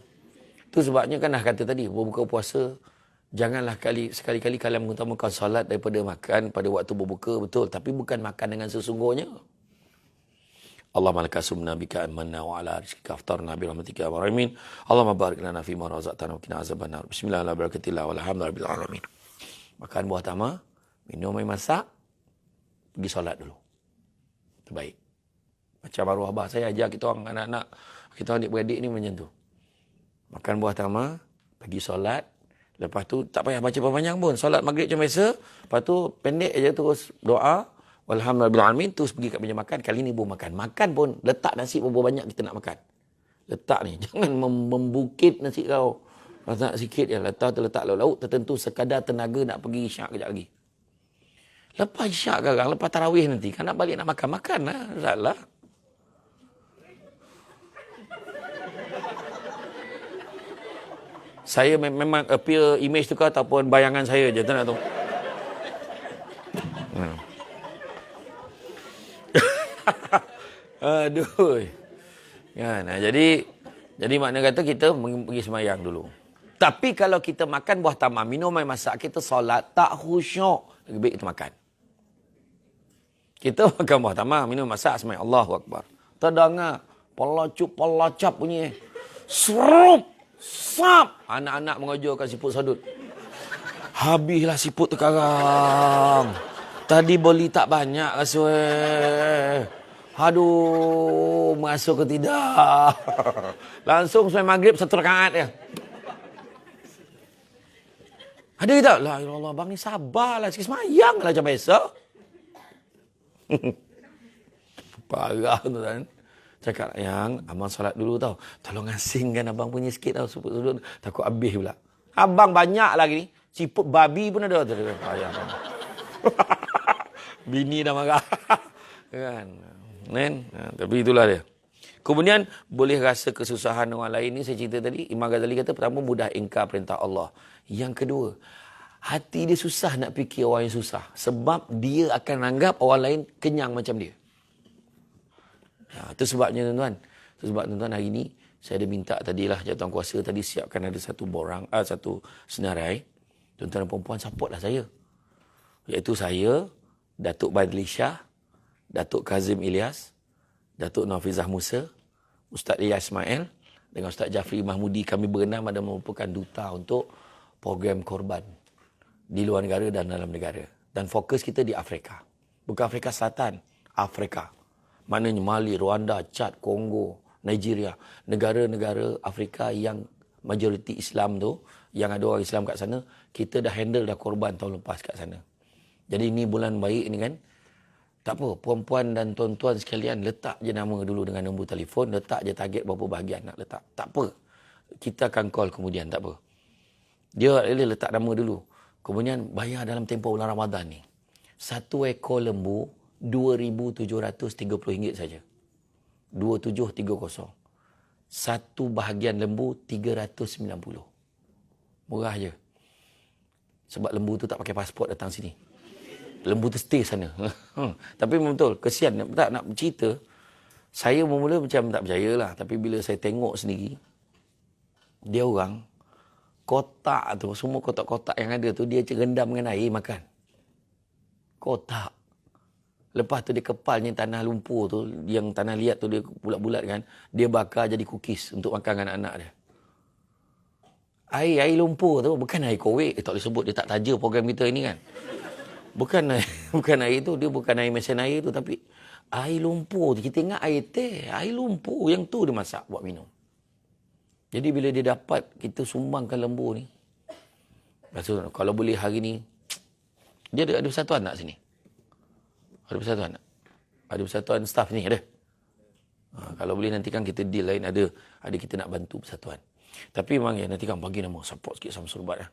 Itu sebabnya kan dah kata tadi, berbuka puasa, janganlah sekali-kali kalian mengutamakan solat daripada makan pada waktu berbuka, betul. Tapi bukan makan dengan sesungguhnya. Allahumma laka sumna bika amanna wa ala rizqika aftarna bi rahmatika ya rahimin. Allahumma barik lana fi ma razaqtana wa qina azabannar. Bismillahirrahmanirrahim. Walhamdulillahirabbil alamin. Makan buah tamar, minum air masak, pergi solat dulu. Terbaik. Macam arwah abah saya ajar kita orang anak-anak, kita orang adik-beradik ni macam tu. Makan buah tamar, pergi solat, lepas tu tak payah baca panjang pun. Solat maghrib macam biasa, lepas tu pendek aja terus doa. Walhamdulillahirabbil alamin, terus pergi kat meja makan. Kali ni boleh makan. Makan pun letak nasi berapa banyak kita nak makan. Letak ni. Jangan membukit nasi kau. Letak sikit je. Letak lauk-lauk tertentu sekadar tenaga nak pergi isyak kejap lagi. Lepas isyak sekarang, lepas tarawih nanti, kan nak balik nak makan. Makan lah. Salah. Saya memang appeal image tu ke ataupun bayangan saya je, tak nak tahu. Aduh. Kan? Jadi makna kata kita pergi semayang dulu. Tapi kalau kita makan buah tamar, minum air masak, kita solat tak khusyuk, lebih baik kita makan. Kita makan buah tamar, minum masak, semayang Allahu Akbar. Terdengar pelacap bunyi. Serup, sap. Anak-anak mengajarkan siput sadut. Habislah siput sekarang. Tadi beli tak banyak rasa. Aduh, masuk ke tidak? Langsung sampai maghrib satu rakaat ya. Ada tak? La ilah Allah, bang ni sabarlah sikit, semayang lah macam biasa. Parah tu kan. Cakap, yang abang solat dulu tau. Tolong asingkan abang punya sikit tau. Siput dulu, takut habis pula. Abang banyak lagi ni. Siput babi pun ada. Bini dah marah. Kan? Tapi itulah dia. Kemudian, boleh rasa kesusahan orang lain ni. Saya cerita tadi, Imam Ghazali kata, pertama, mudah ingkar perintah Allah. Yang kedua, hati dia susah nak fikir orang yang susah. Sebab dia akan anggap orang lain kenyang macam dia. Itu sebabnya tuan-tuan. Itu sebab tuan-tuan hari ni, saya ada minta tadilah jawatan kuasa tadi siapkan ada satu senarai. Tuan-tuan dan perempuan supportlah saya. Iaitu saya, Datuk Badli Shah, Datuk Kazim Ilyas, Datuk Nafizah Musa, Ustaz Iyas Ismail dengan Ustaz Jafri Mahmudi. Kami berenam ada merupakan duta untuk program korban di luar negara dan dalam negara. Dan fokus kita di Afrika. Bukan Afrika Selatan, Afrika. Maknanya Mali, Rwanda, Chad, Kongo, Nigeria. Negara-negara Afrika yang majoriti Islam tu, yang ada orang Islam kat sana, kita dah handle dah korban tahun lepas kat sana. Jadi ini bulan baik ni kan. Tak apa, perempuan dan tuan-tuan sekalian, letak je nama dulu dengan nombor telefon, letak je target berapa bahagian nak letak. Tak apa. Kita akan call kemudian, tak apa. Dia letak nama dulu. Kemudian bayar dalam tempoh bulan Ramadan ni. Satu ekor lembu, RM2,730 saja. 2730. Satu bahagian lembu, 390. Murah je. Sebab lembu tu tak pakai pasport datang sini. Lembu tu stay sana. Tapi betul, kesian. Nak cerita, saya mula macam tak percayalah. Tapi bila saya tengok sendiri, dia orang, kotak tu, semua kotak-kotak yang ada tu, dia rendam dengan air makan. Kotak. Lepas tu dia kepalnya tanah lumpur tu, yang tanah liat tu dia bulat-bulat kan, dia bakar jadi cookies untuk makan dengan anak-anak dia. Air lumpur tu, bukan air kowek. Tak boleh sebut, dia tak taja program kita ini kan. Bukan air tu, dia bukan air mesin air tu, tapi air lumpur tu. Kita ingat air teh, air lumpur yang tu dia masak buat minum. Jadi bila dia dapat, kita sumbangkan lembu ni. Lepas tu, kalau boleh hari ni, dia ada persatuan tak sini? Ada persatuan tak? Ada persatuan staff ni, ada? Kalau boleh nanti kan kita deal lain, ada kita nak bantu persatuan. Tapi memang ya, nanti kan bagi nama, support sikit sama Surbat lah.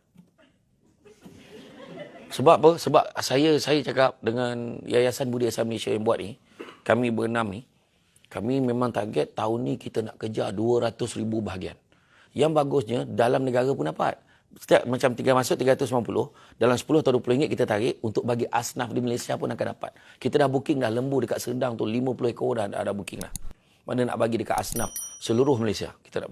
Sebab apa? Sebab saya cakap dengan Yayasan Budi Asam Malaysia yang buat ni, kami berenam ni, kami memang target tahun ni kita nak kejar 200,000 bahagian. Yang bagusnya, dalam negara pun dapat. Setiap macam 3 masuk 390, dalam 10 atau 20 ringgit kita tarik untuk bagi asnaf di Malaysia pun akan dapat. Kita dah booking dah lembu dekat Serdang tu 50 ekor dah ada booking dah. Mana nak bagi dekat asnaf seluruh Malaysia, kita nak